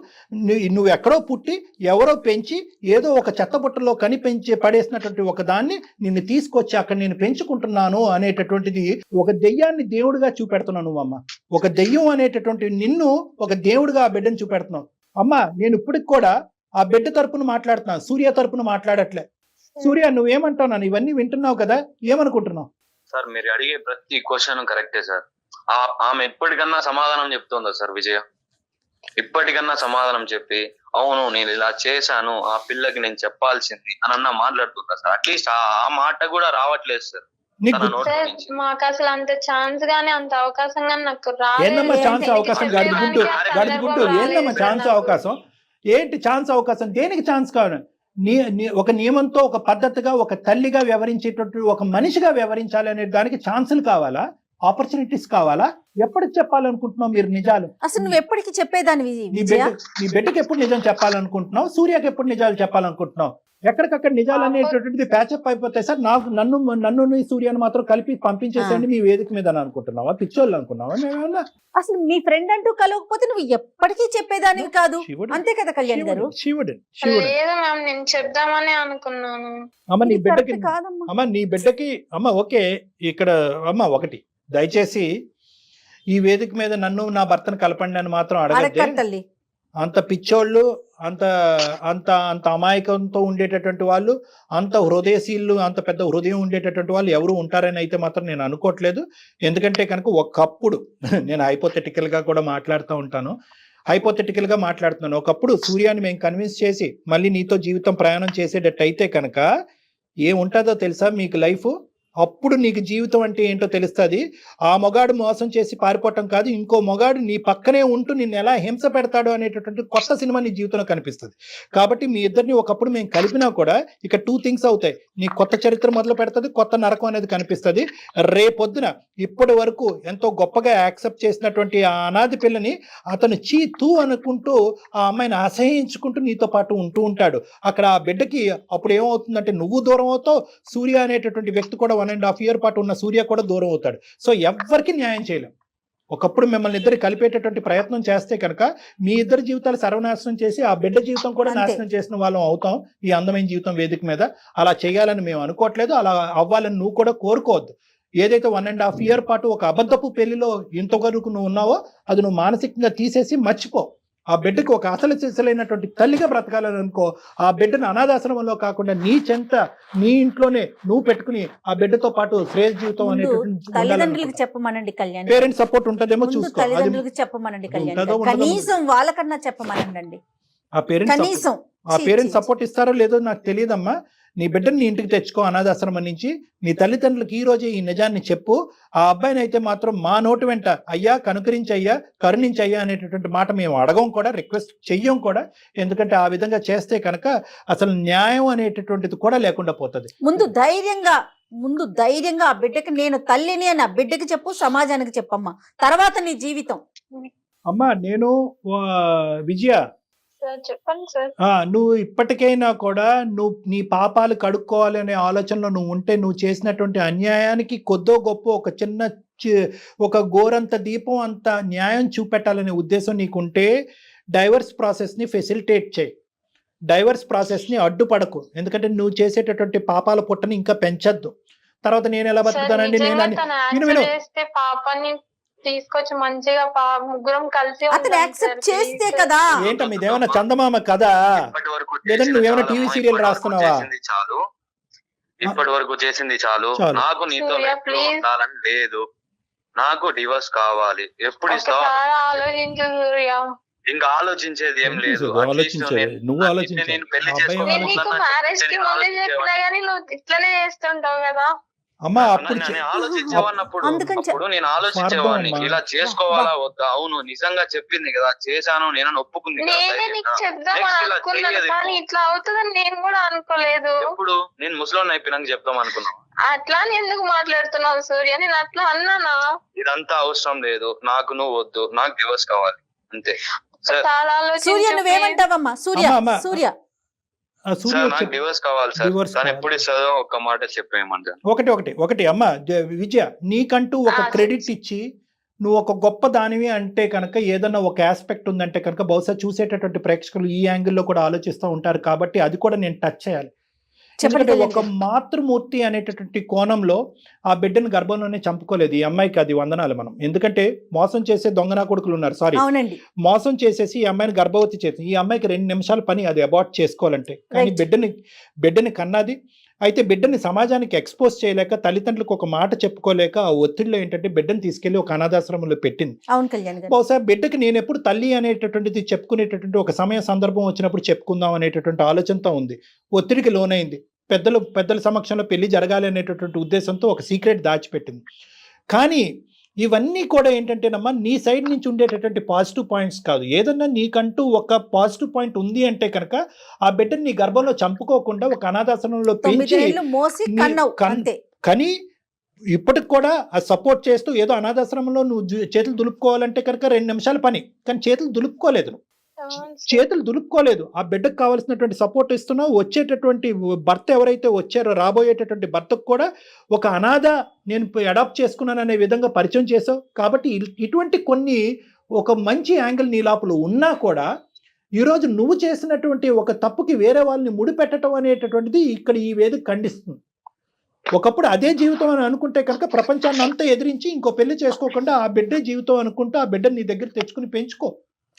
S3: నువ్వు ఎక్కడో పుట్టి ఎవరో పెంచి ఏదో ఒక చెత్తబుట్టలో కనిపించి పడేసినటువంటి ఒక దాన్ని నిన్ను తీసుకొచ్చి అక్కడ నేను పెంచుకుంటున్నాను అనేటటువంటిది ఒక దెయ్యాన్ని దేవుడిగా చూపెడుతున్నావు నువ్వమ్మ. ఒక దెయ్యం అనేటటువంటి నిన్ను ఒక దేవుడిగా ఆ బిడ్డను చూపెడుతున్నావు. అమ్మ నేను ఇప్పటికి కూడా ఆ బిడ్డ తరపున మాట్లాడుతున్నాను, సూర్య తరపున మాట్లాడట్లే. సూర్య నువ్వేమంటావు? నన్ను ఇవన్నీ వింటున్నావు కదా, ఏమనుకుంటున్నావు?
S6: సార్ మీరు అడిగే ప్రతి క్వశ్చన్ కరెక్టే సార్. ఆమె ఎప్పటికన్నా సమాధానం చెప్తుందా సార్ విజయ? ఇప్పటికన్నా సమాధానం చెప్పి అవును నేను ఇలా చేశాను, ఆ పిల్లకి నేను చెప్పాల్సింది అని అన్నా మాట్లాడుతుందా సార్? అట్లీస్ట్ ఆ మాట కూడా రావట్లేదు సార్.
S4: మాకు అసలు అంత ఛాన్స్ గానీ అంత అవకాశం గానీ నాకు
S3: ఏందమ్మా ఛాన్స్ అవకాశం? గడిగుంటూ ఏందమ్మా ఛాన్స్ అవకాశం? ఏంటి ఛాన్స్ అవకాశం? దేనికి ఛాన్స్ కావాలి? ఒక నియమంతో ఒక పద్ధతిగా ఒక తల్లిగా వ్యవహరించేటట్టు ఒక మనిషిగా వ్యవహరించాలి అనే దానికి ఛాన్సులు కావాలా? ఆపర్చునిటీస్ కావాలా? ఎప్పటికి చెప్పాలనుకుంటున్నావు మీరు నిజాలు?
S2: అసలు నువ్వు ఎప్పటికి చెప్పేదాన్ని?
S3: నీ బిడ్డకి ఎప్పుడు నిజం చెప్పాలనుకుంటున్నావు? సూర్యకి ఎప్పుడు నిజాలు చెప్పాలనుకుంటున్నావు? ఎక్కడికక్కడ నిజాలు అనేటటువంటిది ప్యాచప్ అయిపోతాయి సార్. నన్ను సూర్యను మాత్రం కలిపి పంపించేసండి మీ వేదిక మీద అని అనుకుంటున్నావా? పిచ్చోళ్ళు అనుకున్నావా? మేమన్నా
S2: అసలు మీ ఫ్రెండ్ అంటూ కలవకపోతే నువ్వు ఎప్పటికీ చెప్పేదానికి కాదు, అంతే కదా కళ్యాణ్ గారు?
S4: నేను చెప్దామని అనుకున్నాను.
S3: అమ్మ నీ బిడ్డకి అమ్మ నీ బిడ్డకి అమ్మ ఓకే ఇక్కడ అమ్మ ఒకటి దయచేసి ఈ వేదిక మీద నన్ను నా భర్తను కలపండి అని మాత్రం అడగద్దే.
S2: అడగరు తల్లి.
S3: అంత పిచ్చోళ్ళు, అంత అంత అంత అమాయకంతో ఉండేటటువంటి వాళ్ళు, అంత హృదయశీలు, అంత పెద్ద హృదయం ఉండేటటువంటి వాళ్ళు ఎవరు ఉంటారని అయితే మాత్రం నేను అనుకోవట్లేదు. ఎందుకంటే కనుక ఒకప్పుడు నేను హైపోథెటికల్గా కూడా మాట్లాడుతూ ఉంటాను, హైపోథెటికల్గా మాట్లాడుతున్నాను. ఒకప్పుడు సూర్యాన్ని మేము కన్విన్స్ చేసి మళ్ళీ నీతో జీవితం ప్రయాణం చేసేటట్టు అయితే కనుక ఏముంటుందో తెలుసా మీకు లైఫ్? అప్పుడు నీకు జీవితం అంటే ఏంటో తెలుస్తుంది. ఆ మొగాడు మోసం చేసి పారిపోవటం కాదు, ఇంకో మొగాడు నీ పక్కనే ఉంటూ నిన్ను ఎలా హింస పెడతాడు అనేటటువంటి కొత్త సినిమా నీ జీవితంలో కనిపిస్తుంది. కాబట్టి మీ ఇద్దరిని ఒకప్పుడు మేము కలిపినా కూడా ఇక 2 things అవుతాయి. నీ కొత్త చరిత్ర మొదలు పెడుతుంది, కొత్త నరకం అనేది కనిపిస్తుంది. రేపొద్దున ఇప్పటి వరకు ఎంతో గొప్పగా యాక్సెప్ట్ చేసినటువంటి ఆ అనాథి పిల్లని అతను తూ అనుకుంటూ ఆ అమ్మాయిని అసహించుకుంటూ నీతో పాటు ఉంటూ ఉంటాడు. అక్కడ ఆ బిడ్డకి అప్పుడు ఏమవుతుందంటే నువ్వు దూరం అవుతావు, సూర్య అనేటటువంటి వ్యక్తి కూడా 1.5 year పాటు ఉన్న సూర్య కూడా దూరం అవుతాడు. సో ఎవ్వరికి న్యాయం చేయలేం. ఒకప్పుడు మిమ్మల్ని ఇద్దరు కలిపేటటువంటి ప్రయత్నం చేస్తే కనుక మీ ఇద్దరు జీవితాలు సర్వనాశనం చేసి ఆ బిడ్డ జీవితం కూడా
S2: అంతే.
S3: నాశనం చేసిన వాళ్ళం అవుతాం ఈ అందమైన జీవితం వేదిక మీద. అలా చేయాలని మేము అనుకోవట్లేదు, అలా అవ్వాలని నువ్వు కూడా కోరుకోవద్దు. ఏదైతే 1.5 year పాటు ఒక అబద్ధపు పెళ్లిలో ఇంతవరకు నువ్వు ఉన్నావో అది నువ్వు మానసికంగా తీసేసి మర్చిపో. ఆ బిడ్డకి ఒక అసలు సిసలైనటువంటి తల్లిగా బ్రతకాలని అనుకో. ఆ బిడ్డను అనాథాశ్రమంలో కాకుండా నీ చెంత నీ ఇంట్లోనే నువ్వు పెట్టుకుని ఆ బిడ్డతో పాటు శ్రేయ జీవితం
S2: ముందు
S3: అనేటటువంటి
S2: తల్లిదండ్రులకు చెప్పమనండి కళ్యాణ్.
S3: పేరెంట్స్ సపోర్ట్ ఉంటదేమో
S2: ముందు
S3: చూసుకో. అది
S2: తల్లిదండ్రులకు చెప్పమనండి కళ్యాణ్.
S3: ఉంటుందో ఉండదో
S2: కనీసం వాళ్ళకన్నా చెప్పమనండి.
S3: ఆ పేరెంట్స్
S2: కనీసం
S3: ఆ పేరెంట్స్ సపోర్ట్ ఇస్తారో లేదో నాకు తెలియదమ్మా. నీ బిడ్డని నీ ఇంటికి తెచ్చుకో అనాథాశ్రమం నుంచి. నీ తల్లిదండ్రులకు ఈ రోజే ఈ నిజాన్ని చెప్పు. ఆ అబ్బాయిని అయితే మాత్రం మా నోటి వెంట అయ్యా కనుకరించయ్యా కరుణించయ్యా అనేటటువంటి మాట మేము అడగం కూడా, రిక్వెస్ట్ చెయ్యం కూడా. ఎందుకంటే ఆ విధంగా చేస్తే కనుక అసలు న్యాయం అనేటటువంటిది కూడా లేకుండా పోతుంది.
S2: ముందు ధైర్యంగా ఆ బిడ్డకి నేను తల్లిని అని ఆ బిడ్డకి చెప్పు, సమాజానికి చెప్పమ్మా. తర్వాత నీ జీవితం.
S3: అమ్మా నేను విజయ,
S4: సార్ చెప్పండి సార్.
S3: నువ్వు ఇప్పటికైనా కూడా నువ్వు నీ పాపాలు కడుక్కోవాలి అనే ఆలోచనలో నువ్వు ఉంటే, నువ్వు చేసినటువంటి అన్యాయానికి కొద్దో గొప్ప ఒక చిన్న ఒక గోరంత దీపం అంత న్యాయం చూపెట్టాలనే ఉద్దేశం నీకుంటే డైవర్స్ ప్రాసెస్ని ఫెసిలిటేట్ చేయి. డైవర్స్ ప్రాసెస్ని అడ్డుపడకు. ఎందుకంటే నువ్వు చేసేటటువంటి పాపాల పుట్టని ఇంకా పెంచద్దు. తర్వాత నేను ఎలా బతుకుతానండి, నేను
S4: చేస్తే పాపాన్ని తీసుకొచ్చి మంచిగా ముగ్గురం కలిసి
S2: అతను యాక్సెప్ట్ చేస్తే కదా.
S3: ఏంటమ్మా ఇదేమన్నా చందమామ కదా? లేదంటే నువ్వేమైనా టీవీ సీరియల్ రాస్తున్నావా?
S6: ఇప్పటి వరకు చేసింది చాలు. నాకు నీతో ఉండాలని లేదు. నాకు డివోర్స్ కావాలి. ఎప్పుడు ఇస్తావు?
S4: ఆలోచించు సూర్య.
S6: ఇంకా ఆలోచించేది ఏం లేదు.
S3: నువ్వు ఆలోచించు.
S6: నేను పెళ్లి
S4: నేను నీకు మ్యారేజ్ కి ముందే చెప్పినా గానీ నువ్వు ఇట్లనే చేస్తుంటావు కదా.
S3: అమ్మా అప్పుడు
S6: ఆలోచించేవాడినప్పుడు నేను ఆలోచించేవాడిని ఇలా చేసుకోవాలా వద్దా. అవును నిజంగా చెప్పింది కదా, చేశాను నేను ఒప్పుకుంది.
S4: నేనే నీకు చెప్దామని అనుకున్నాను కానీ ఇట్లా అవుతుందని నేను కూడా అనుకోలేదు.
S6: ఇప్పుడు నేను ముసలోని అయిపోయినాక చెప్దాం అనుకున్నాను.
S4: అట్లా ఎందుకు మాట్లాడుతున్నావు సూర్య? నేను అట్లా అన్నానా?
S6: ఇదంతా అవసరం లేదు. నాకు నువ్వు వద్దు, నాకు డివోర్స్ కావాలి అంతే.
S4: చాలా
S2: సూర్య నువ్వేమంటావమ్మా? సూర్య
S6: డివోర్స్ కావాలి సార్. కానీ ఎప్పుడు ఇస్తుందో ఒక్క మాట చెప్పేయమంటాను.
S3: ఒకటి అమ్మ విజయ, నీకంటూ ఒక క్రెడిట్ ఇచ్చి నువ్వు ఒక గొప్ప దానివి అంటే కనుక ఏదన్నా ఒక ఆస్పెక్ట్ ఉందంటే కనుక బహుశా చూసేటటువంటి ప్రేక్షకులు ఈ యాంగిల్లో కూడా ఆలోచిస్తూ ఉంటారు. కాబట్టి అది కూడా నేను టచ్ చేయాలి. ఎందుకంటే ఒక మాతృమూర్తి అనేటటువంటి కోణంలో ఆ బిడ్డను గర్భంలోనే చంపుకోలేదు ఈ అమ్మాయికి. అది వందనాలు మనం. ఎందుకంటే మోసం చేసే దొంగనా కొడుకులు ఉన్నారు. సారీ, మోసం చేసేసి ఈ అమ్మాయిని గర్భవతి చేసి ఈ అమ్మాయికి 2 నిమిషాల పని అది అబార్ట్ చేసుకోవాలంటే. కానీ బిడ్డని కన్నది. అయితే బిడ్డని సమాజానికి ఎక్స్పోజ్ చేయలేక, తల్లిదండ్రులకు ఒక మాట చెప్పుకోలేక ఆ ఒత్తిడిలో ఏంటంటే బిడ్డను తీసుకెళ్లి ఒక అనాథాశ్రమంలో పెట్టింది. బహుశా బిడ్డకి నేను ఎప్పుడు తల్లి అనేటటువంటిది చెప్పుకునేటటువంటి ఒక సమయ సందర్భం వచ్చినప్పుడు చెప్పుకుందాం అనేటటువంటి ఆలోచనతో ఉంది. ఒత్తిడికి లోనైంది. పెద్దల సమక్షంలో పెళ్లి జరగాలి అనేటటువంటి ఉద్దేశంతో ఒక సీక్రెట్ దాచిపెట్టింది. కానీ ఇవన్నీ కూడా ఏంటంటేనమ్మా నీ సైడ్ నుంచి ఉండేటటువంటి పాజిటివ్ పాయింట్స్ కాదు. ఏదన్నా నీకంటూ ఒక పాజిటివ్ పాయింట్ ఉంది అంటే కనుక ఆ బిడ్డని నీ గర్భంలో చంపుకోకుండా ఒక అనాథాశ్రమంలో పెంచి కానీ ఇప్పటికి కూడా ఆ సపోర్ట్ చేస్తూ ఏదో అనాథాశ్రమంలో నువ్వు చేతులు దులుపుకోవాలంటే కనుక 2 నిమిషాల పని. కానీ చేతులు దులుపుకోలేదు. ఆ బిడ్డకు కావాల్సినటువంటి సపోర్ట్ ఇస్తున్నావు. వచ్చేటటువంటి భర్త ఎవరైతే వచ్చారో రాబోయేటటువంటి భర్తకు కూడా ఒక అనాథ నేను అడాప్ట్ చేసుకున్నాను అనే విధంగా పరిచయం చేసావు. కాబట్టి ఇటువంటి కొన్ని ఒక మంచి యాంగిల్ నీ లోపల ఉన్నా కూడా ఈరోజు నువ్వు చేసినటువంటి ఒక తప్పుకి వేరే వాళ్ళని ముడిపెట్టడం అనేటటువంటిది ఇక్కడ ఈ వేదిక ఖండిస్తుంది. ఒకప్పుడు అదే జీవితం అని అనుకుంటే కనుక ప్రపంచాన్ని అంతా ఎదిరించి ఇంకో పెళ్లి చేసుకోకుండా ఆ బిడ్డే జీవితం అనుకుంటూ ఆ బిడ్డని నీ దగ్గర తెచ్చుకుని పెంచుకో.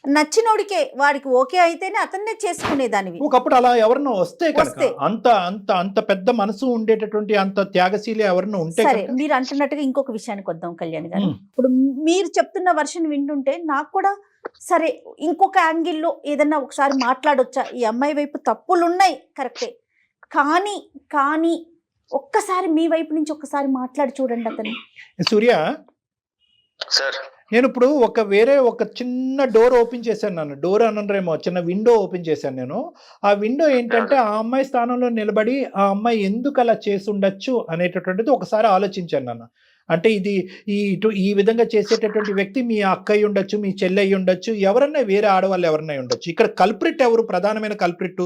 S2: నచ్చినోడికే వాడికి ఓకే అయితేనే అతన్నే చేసుకునేదానివి.
S3: ఒకప్పుడు అలా ఎవరన్నా వస్తే కనుక అంత అంత అంత పెద్ద మనసు ఉండేటటువంటి అంత త్యాగశీలి ఎవరన్నా ఉంటే
S2: సరే, మీరు అంటున్నట్టుగా ఇంకొక విషయానికి వద్దాం కళ్యాణ్ గారు. ఇప్పుడు మీరు చెప్తున్న వర్షన్ వింటుంటే నాకు కూడా సరే ఇంకొక యాంగిల్లో ఏదన్నా ఒకసారి మాట్లాడొచ్చా, ఈ అమ్మాయి వైపు తప్పులు ఉన్నాయి కరెక్టే, కానీ కానీ ఒక్కసారి మీ వైపు నుంచి ఒక్కసారి మాట్లాడి చూడండి అతను.
S3: సూర్య
S6: సార్,
S3: నేను ఇప్పుడు వేరే ఒక చిన్న డోర్ ఓపెన్ చేశాను. నన్ను డోర్ అనరేమో, చిన్న విండో ఓపెన్ చేశాను నేను. ఆ విండో ఏంటంటే ఆ అమ్మాయి స్థానంలో నిలబడి ఆ అమ్మాయి ఎందుకు అలా చేసి ఉండొచ్చు అనేటటువంటిది ఒకసారి ఆలోచించాను నన్ను. అంటే ఇది ఈ విధంగా చేసేటటువంటి వ్యక్తి మీ అక్క అయి ఉండొచ్చు, మీ చెల్లి అయి ఉండొచ్చు, ఎవరన్నా వేరే ఆడవాళ్ళు ఎవరన్నా ఉండొచ్చు. ఇక్కడ కల్ప్రిట్ ఎవరు? ప్రధానమైన కల్ప్రిట్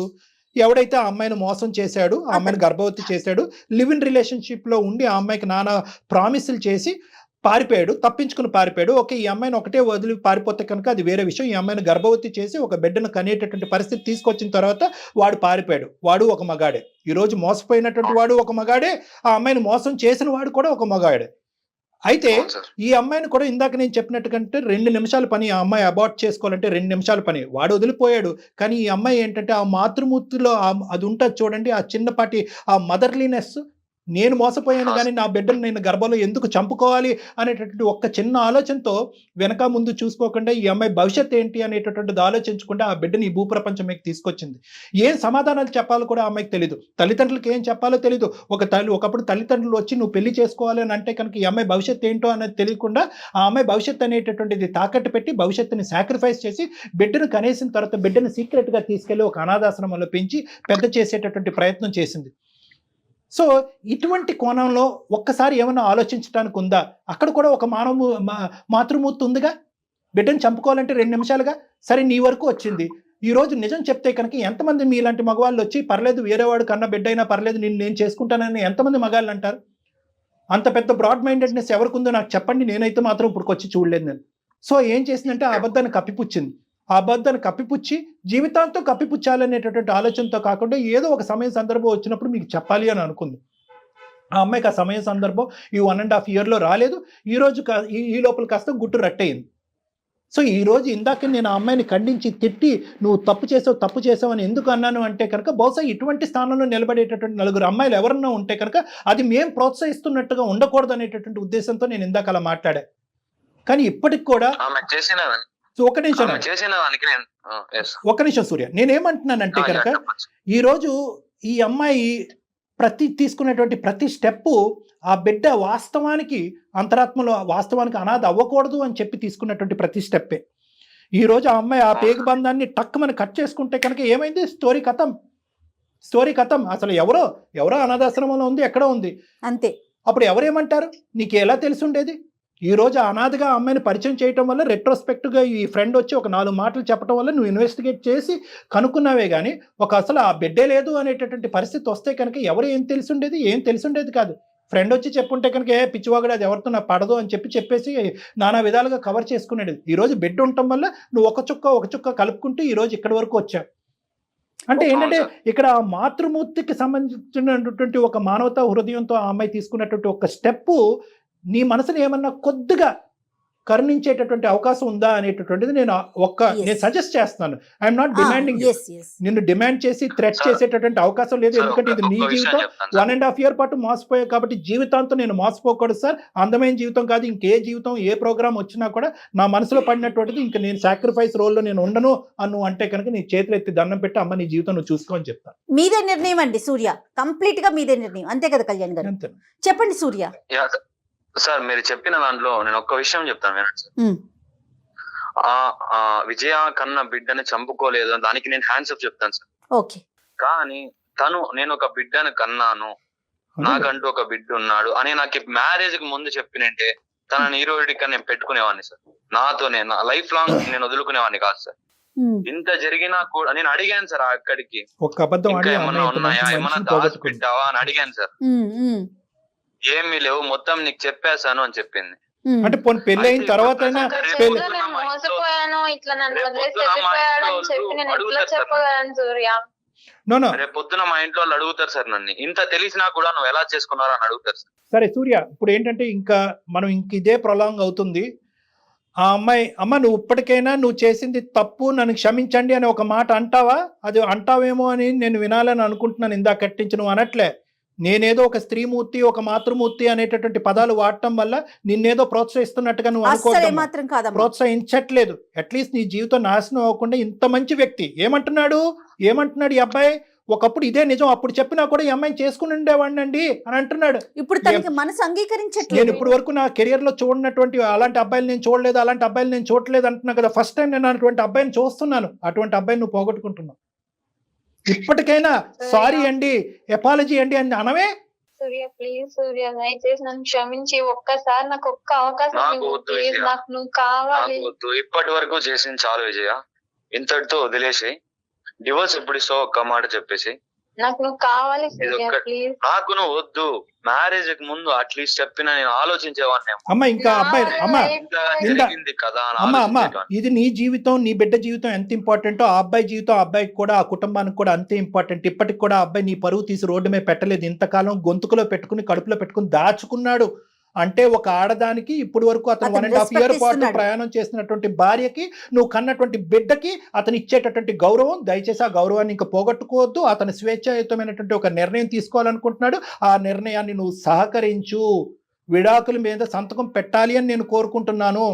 S3: ఎవడైతే ఆ అమ్మాయిని మోసం చేశాడు, ఆ అమ్మాయిని గర్భవతి చేశాడు, లివ్ ఇన్ రిలేషన్షిప్లో ఉండి ఆ అమ్మాయికి నానా ప్రామిసులు చేసి పారిపోయాడు, తప్పించుకుని పారిపోయాడు. ఓకే, ఈ అమ్మాయిని ఒకటే వదిలి పారిపోతే కనుక అది వేరే విషయం. ఈ అమ్మాయిని గర్భవతి చేసి ఒక బిడ్డను కనేటటువంటి పరిస్థితి తీసుకొచ్చిన తర్వాత వాడు పారిపోయాడు. వాడు ఒక మగాడే. ఈరోజు మోసపోయినటువంటి వాడు ఒక మగాడే, ఆ అమ్మాయిని మోసం చేసిన వాడు కూడా ఒక మగాడే. అయితే ఈ అమ్మాయిని కూడా ఇందాక నేను చెప్పినట్టుకంటే 2 నిమిషాల పని. ఆ అమ్మాయి అబార్ట్ చేసుకోవాలంటే 2 నిమిషాల పని. వాడు వదిలిపోయాడు. కానీ ఈ అమ్మాయి ఏంటంటే ఆ మాతృమూర్తిలో అది ఉంటుంది చూడండి, ఆ చిన్నపాటి ఆ మదర్లీనెస్. నేను మోసపోయాను కానీ నా బిడ్డను నేను గర్భంలో ఎందుకు చంపుకోవాలి అనేటటువంటి ఒక్క చిన్న ఆలోచనతో వెనక ముందు చూసుకోకుండా ఈ అమ్మాయి భవిష్యత్తు ఏంటి అనేటటువంటిది ఆలోచించకుండా ఆ బిడ్డని ఈ భూప్రపంచం మీకు తీసుకొచ్చింది. ఏం సమాధానాలు చెప్పాలో కూడా ఆ అమ్మాయికి తెలీదు. తల్లిదండ్రులకి ఏం చెప్పాలో తెలీదు. ఒకప్పుడు తల్లిదండ్రులు వచ్చి నువ్వు పెళ్లి చేసుకోవాలి అని అంటే కనుక ఈ అమ్మాయి భవిష్యత్తు ఏంటో అనేది తెలియకుండా ఆ అమ్మాయి భవిష్యత్తు అనేటటువంటిది తాకట్టు పెట్టి భవిష్యత్తుని సాక్రిఫైస్ చేసి బిడ్డను కనేసిన తర్వాత బిడ్డను సీక్రెట్గా తీసుకెళ్లి ఒక అనాథాశ్రమంలో పెంచి పెద్ద చేసేటటువంటి ప్రయత్నం చేసింది. సో ఇటువంటి కోణంలో ఒక్కసారి ఏమన్నా ఆలోచించడానికి ఉందా? అక్కడ కూడా ఒక మాతృమూర్తి ఉందిగా. బిడ్డను చంపుకోవాలంటే 2 నిమిషాలుగా. సరే, నీ వరకు వచ్చింది. ఈరోజు నిజం చెప్తే కనుక ఎంతమంది మీలాంటి మగవాళ్ళు వచ్చి పర్లేదు వేరేవాడు కన్నా బిడ్డ అయినా పర్లేదు నేను చేసుకుంటానని ఎంతమంది మగాళ్ళు అంటారు? అంత పెద్ద బ్రాడ్ మైండెడ్నెస్ ఎవరికి ఉందో నాకు చెప్పండి. నేనైతే మాత్రం ఇప్పుడు వచ్చి చూడలేదు నేను. సో ఏం చేసిందంటే ఆ అబద్ధాన్ని కప్పిపుచ్చింది. ఆ అబద్ధాన్ని కప్పిపుచ్చి జీవితాంతం కప్పిపుచ్చాలనేటటువంటి ఆలోచనతో కాకుండా ఏదో ఒక సమయం సందర్భం వచ్చినప్పుడు మీకు చెప్పాలి అని అనుకుంది. ఆ అమ్మాయికి ఆ సమయం సందర్భం ఈ 1.5 yearలో రాలేదు. ఈ లోపల కాస్త గుట్టు రట్టయింది. సో ఈరోజు ఇందాక నేను ఆ అమ్మాయిని ఖండించి తిట్టి నువ్వు తప్పు చేసావు అని ఎందుకు అన్నాను అంటే కనుక బహుశా ఇటువంటి స్థానంలో నిలబడేటటువంటి 4 అమ్మాయిలు ఎవరన్నా ఉంటే కనుక అది మేము ప్రోత్సహిస్తున్నట్టుగా ఉండకూడదు అనేటటువంటి ఉద్దేశంతో నేను ఇందాక అలా మాట్లాడా. కానీ ఇప్పటికి కూడా ఒక్క నిమిషం సూర్య, నేనేమంటున్నానంటే కనుక ఈరోజు ఈ అమ్మాయి తీసుకునేటువంటి ప్రతి స్టెప్పు ఆ బిడ్డ వాస్తవానికి అంతరాత్మలో వాస్తవానికి అనాథ అవ్వకూడదు అని చెప్పి తీసుకున్నటువంటి ప్రతి స్టెప్పే. ఈరోజు ఆ అమ్మాయి ఆ పేగు బంధాన్ని టక్కుమని కట్ చేసుకుంటే కనుక ఏమైంది? స్టోరీ కథం. అసలు ఎవరో అనాథాశ్రమంలో ఉంది, ఎక్కడో ఉంది
S2: అంతే.
S3: అప్పుడు ఎవరేమంటారు? నీకు ఎలా తెలిసి ఉండేది? ఈరోజు అనాథగా అమ్మాయిని పరిచయం చేయటం వల్ల రెట్రోస్పెక్ట్గా ఈ ఫ్రెండ్ వచ్చి ఒక 4 మాటలు చెప్పడం వల్ల నువ్వు ఇన్వెస్టిగేట్ చేసి కనుక్కున్నావే కానీ అసలు ఆ బిడ్డే లేదు అనేటటువంటి పరిస్థితి వస్తే కనుక ఏం తెలిసి ఉండేది కాదు. ఫ్రెండ్ వచ్చి చెప్పుంటే కనుక పిచ్చివాగడు అది ఎవరితో నాకు పడదు అని చెప్పేసి నానా విధాలుగా కవర్ చేసుకునేది. ఈరోజు బిడ్డ ఉండటం వల్ల నువ్వు ఒక చుక్క కలుపుకుంటూ ఈరోజు ఇక్కడి వరకు వచ్చావు. అంటే ఏంటంటే ఇక్కడ మాతృమూర్తికి సంబంధించినటువంటి ఒక మానవతా హృదయంతో ఆ అమ్మాయి తీసుకున్నటువంటి ఒక స్టెప్పు నీ మనసుని ఏమన్నా కొద్దిగా కరుణించేటటువంటి అవకాశం ఉందా అనేటటువంటిది నేను సజెస్ట్ చేస్తున్నాను. I'm not demanding. నిన్ను డిమాండ్ చేసి థ్రెట్ చేసేటటువంటి అవకాశం లేదు. ఎందుకంటే ఇది నీ జీవితం. 1.5 year పాటు మోసపోయావు కాబట్టి జీవితాంతం నేను మోసపోకూడదు సార్. అందమైన జీవితం కాదు, ఇంకే జీవితం ఏ ప్రోగ్రామ్ వచ్చినా కూడా నా మనసులో పడినటువంటిది ఇంకా నేను సాక్రిఫైస్ రోల్లో నేను ఉండను అను అంటే కనుక నీ చేతులు ఎత్తి దండం పెట్టి అమ్మ నీ జీవితం నువ్వు చూసుకో అని చెప్తాను.
S2: మీదే నిర్ణయం అండి సూర్య, కంప్లీట్ గా మీదే నిర్ణయం. అంతే కదా కళ్యాణ్ గారు? చెప్పండి సూర్య.
S6: సార్, మీరు చెప్పిన దాంట్లో నేను ఒక్క విషయం చెప్తాను వినండి సార్. విజయ కన్నా బిడ్డని చంపుకోలేదు, దానికి నేను హ్యాండ్స్ అప్ చెప్తాను సార్.
S2: ఓకే.
S6: కానీ నేను ఒక బిడ్డను కన్నాను, నాకంటూ ఒక బిడ్డ ఉన్నాడు అని నాకు మ్యారేజ్ కి ముందు చెప్పినంటే తనని ఈ రోజుకి నేను పెట్టుకునేవాడిని సార్. నాతోనే నా లైఫ్ లాంగ్ నేను వదులుకునేవాడిని కాదు సార్. ఇంత జరిగినా కూడా నేను అడిగాను సార్ అక్కడికి, ఇంకా ఏమన్నా ఉన్నాయా, ఏమన్నా దాచిపెట్టావా అని అడిగాను సార్. ఏమీ లేవు, మొత్తం నీకు చెప్పేశాను అని చెప్పింది.
S3: అంటే పెళ్లి అయిన తర్వాత
S4: మోసపోయాను, ఇట్లా నన్ను వదిలేసి వెళ్ళిపోయాడు అని చెప్పి నేను ఎట్లా చెప్పగలను సూర్య?
S3: నో
S6: రేపు పొద్దున మా ఇంట్లో వాళ్ళు అడుగుతారు సార్ నన్ను, ఇంత తెలిసినా కూడా నువ్వు ఎలా చేసుకున్నావు అని అడుగుతారు సార్.
S3: సరే సూర్య, ఇప్పుడు ఏంటంటే ఇంకా మనం ఇదే ప్రొలాంగ్ అవుతుంది. ఆ అమ్మాయి, అమ్మ నువ్వు ఇప్పటికైనా నువ్వు చేసింది తప్పు, నన్ను క్షమించండి అని ఒక మాట అంటావా? అది అంటావేమో అని నేను వినాలని అనుకుంటున్నాను. ఇందాక కట్టించి నువ్వు అనట్లే. నేనేదో ఒక స్త్రీమూర్తి, ఒక మాతృమూర్తి అనేటటువంటి పదాలు వాడటం వల్ల నిన్నేదో ప్రోత్సహిస్తున్నట్టుగా నువ్వు
S2: అస్సలు
S3: అనుకో.
S2: మాత్రం కాదమ్మా.
S3: ప్రోత్సహించట్లేదు. అట్లీస్ట్ నీ జీవితం నాశనం అవ్వకుండా ఇంత మంచి వ్యక్తి ఏమంటున్నాడు ఈ అబ్బాయి? ఒకప్పుడు ఇదే నిజం, అప్పుడు చెప్పినా కూడా ఈ అమ్మాయిని చేసుకుని ఉండేవాడిని అండి అని అంటున్నాడు.
S2: ఇప్పుడు తనకి మనసు
S3: నేను
S2: అంగీకరించట్లేదు.
S3: ఇప్పటి వరకు నా కెరియర్ లో చూడనటువంటి అలాంటి అబ్బాయిలు నేను చూడలేదు, అలాంటి అబ్బాయిలు నేను చూడలేదు అంటున్నా కదా. ఫస్ట్ టైం నేను అటువంటి అబ్బాయిని చూస్తున్నాను. అటువంటి అబ్బాయిని నువ్వు పోగొట్టుకుంటున్నావు. ఇప్పటికైనా సారీ అండి, ఎపాలజీ అండి అని అనవే.
S4: సూర్య ప్లీజ్ సూర్య, దయచేసి నన్ను క్షమించి ఒక్కసారి నాకు ఒక్క అవకాశం
S6: నాకు
S4: ఇవ్వు.
S6: వద్దు
S4: ప్లీజ్,
S6: విజయ.
S4: నాకు నువ్వు కావాలి.
S6: నాకు వద్దు, ఇప్పటి వరకు చేసింది చాలు విజయ, ఇంతటితో వదిలేసి డివోర్స్ ఎప్పుడు ఇస్తావు ఒక్క మాట చెప్పేసి.
S4: నాకు నువ్వు కావాలి
S6: ఇది
S4: సూర్య
S6: ఒక్క-
S4: ప్లీజ్.
S6: నాకు నువ్వు వద్దు, మ్యారేజ్ కి ముందు అట్లీస్ట్ చెప్పినా నేను ఆలోచించేవాడిని.
S3: అమ్మ ఇంకా అబ్బాయి, అమ్మ
S6: ఇంత
S3: ఇంత-
S6: జరిగింది కదా అని
S3: అమ్మ
S6: ఆలోచించేవాడిని.
S3: ఇది నీ జీవితం, నీ బిడ్డ జీవితం ఎంత ఇంపార్టెంటో ఆ అబ్బాయి జీవితం, ఆ అబ్బాయికి కూడా, ఆ కుటుంబానికి కూడా అంతే ఇంపార్టెంట్. ఇప్పటికి కూడా ఆ అబ్బాయి నీ పరువు తీసి రోడ్డు మీద పెట్టలేదు. ఇంతకాలం గొంతుకులో పెట్టుకుని, కడుపులో పెట్టుకుని దాచుకున్నాడు. అంటే ఒక ఆడదానికి ఇప్పుడు వరకు అతను
S2: అతను
S3: 1.5 year
S2: respect
S3: పాటు
S2: ఇస్తున్నాడు.
S3: ప్రయాణం చేసినటువంటి భార్యకి, నువ్వు కన్నటువంటి బిడ్డకి అతను ఇచ్చేటటువంటి గౌరవం, దయచేసి ఆ గౌరవాన్ని ఇంకా పోగొట్టుకోవద్దు. అతను స్వేచ్ఛాయుతమైనటువంటి ఒక నిర్ణయం తీసుకోవాలనుకుంటున్నాడు. ఆ నిర్ణయాన్ని నువ్వు సహకరించు. విడాకుల మీద సంతకం పెట్టాలి అని నేను కోరుకుంటున్నాను.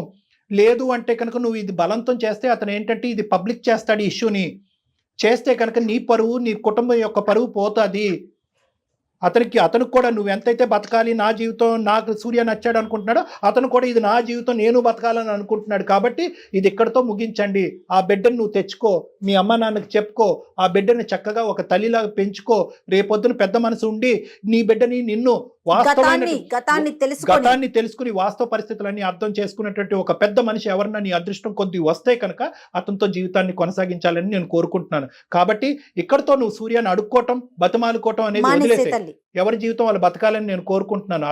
S3: లేదు అంటే కనుక నువ్వు ఇది బలవంతం చేస్తే అతను ఏంటంటే ఇది పబ్లిక్ చేస్తాడు. ఈ ఇష్యూని చేస్తే కనుక నీ పరువు, నీ కుటుంబం యొక్క పరువు పోతుంది. అతనికి కూడా నువ్వు ఎంతైతే బతకాలి, నా జీవితం నాకు సూర్య నచ్చాడు అనుకుంటున్నాడో అతను కూడా ఇది నా జీవితం, నేను బతకాలని అనుకుంటున్నాడు. కాబట్టి ఇది ఇక్కడితో ముగించండి. ఆ బిడ్డను నువ్వు తెచ్చుకో, మీ అమ్మ నాన్నకి చెప్పుకో, ఆ బిడ్డని చక్కగా ఒక తల్లిలాగా పెంచుకో. రేపొద్దున పెద్ద మనసు ఉండి నీ బిడ్డని, నిన్ను
S2: గతాన్ని
S3: తెలుసుకుని వాస్తవ పరిస్థితులన్నీ అర్థం చేసుకున్నటువంటి ఒక పెద్ద మనిషి ఎవరన్నా నీ అదృష్టం కొద్ది వస్తే కనుక అతనితో జీవితాన్ని కొనసాగించాలని నేను కోరుకుంటున్నాను. కాబట్టి ఇక్కడతో నువ్వు సూర్యాన్ని అడుక్కోవటం, బతిమాలుకోవటం అనేది వదిలేసే. ఎవరి జీవితం వాళ్ళు బతకాలని నేను కోరుకుంటున్నాను.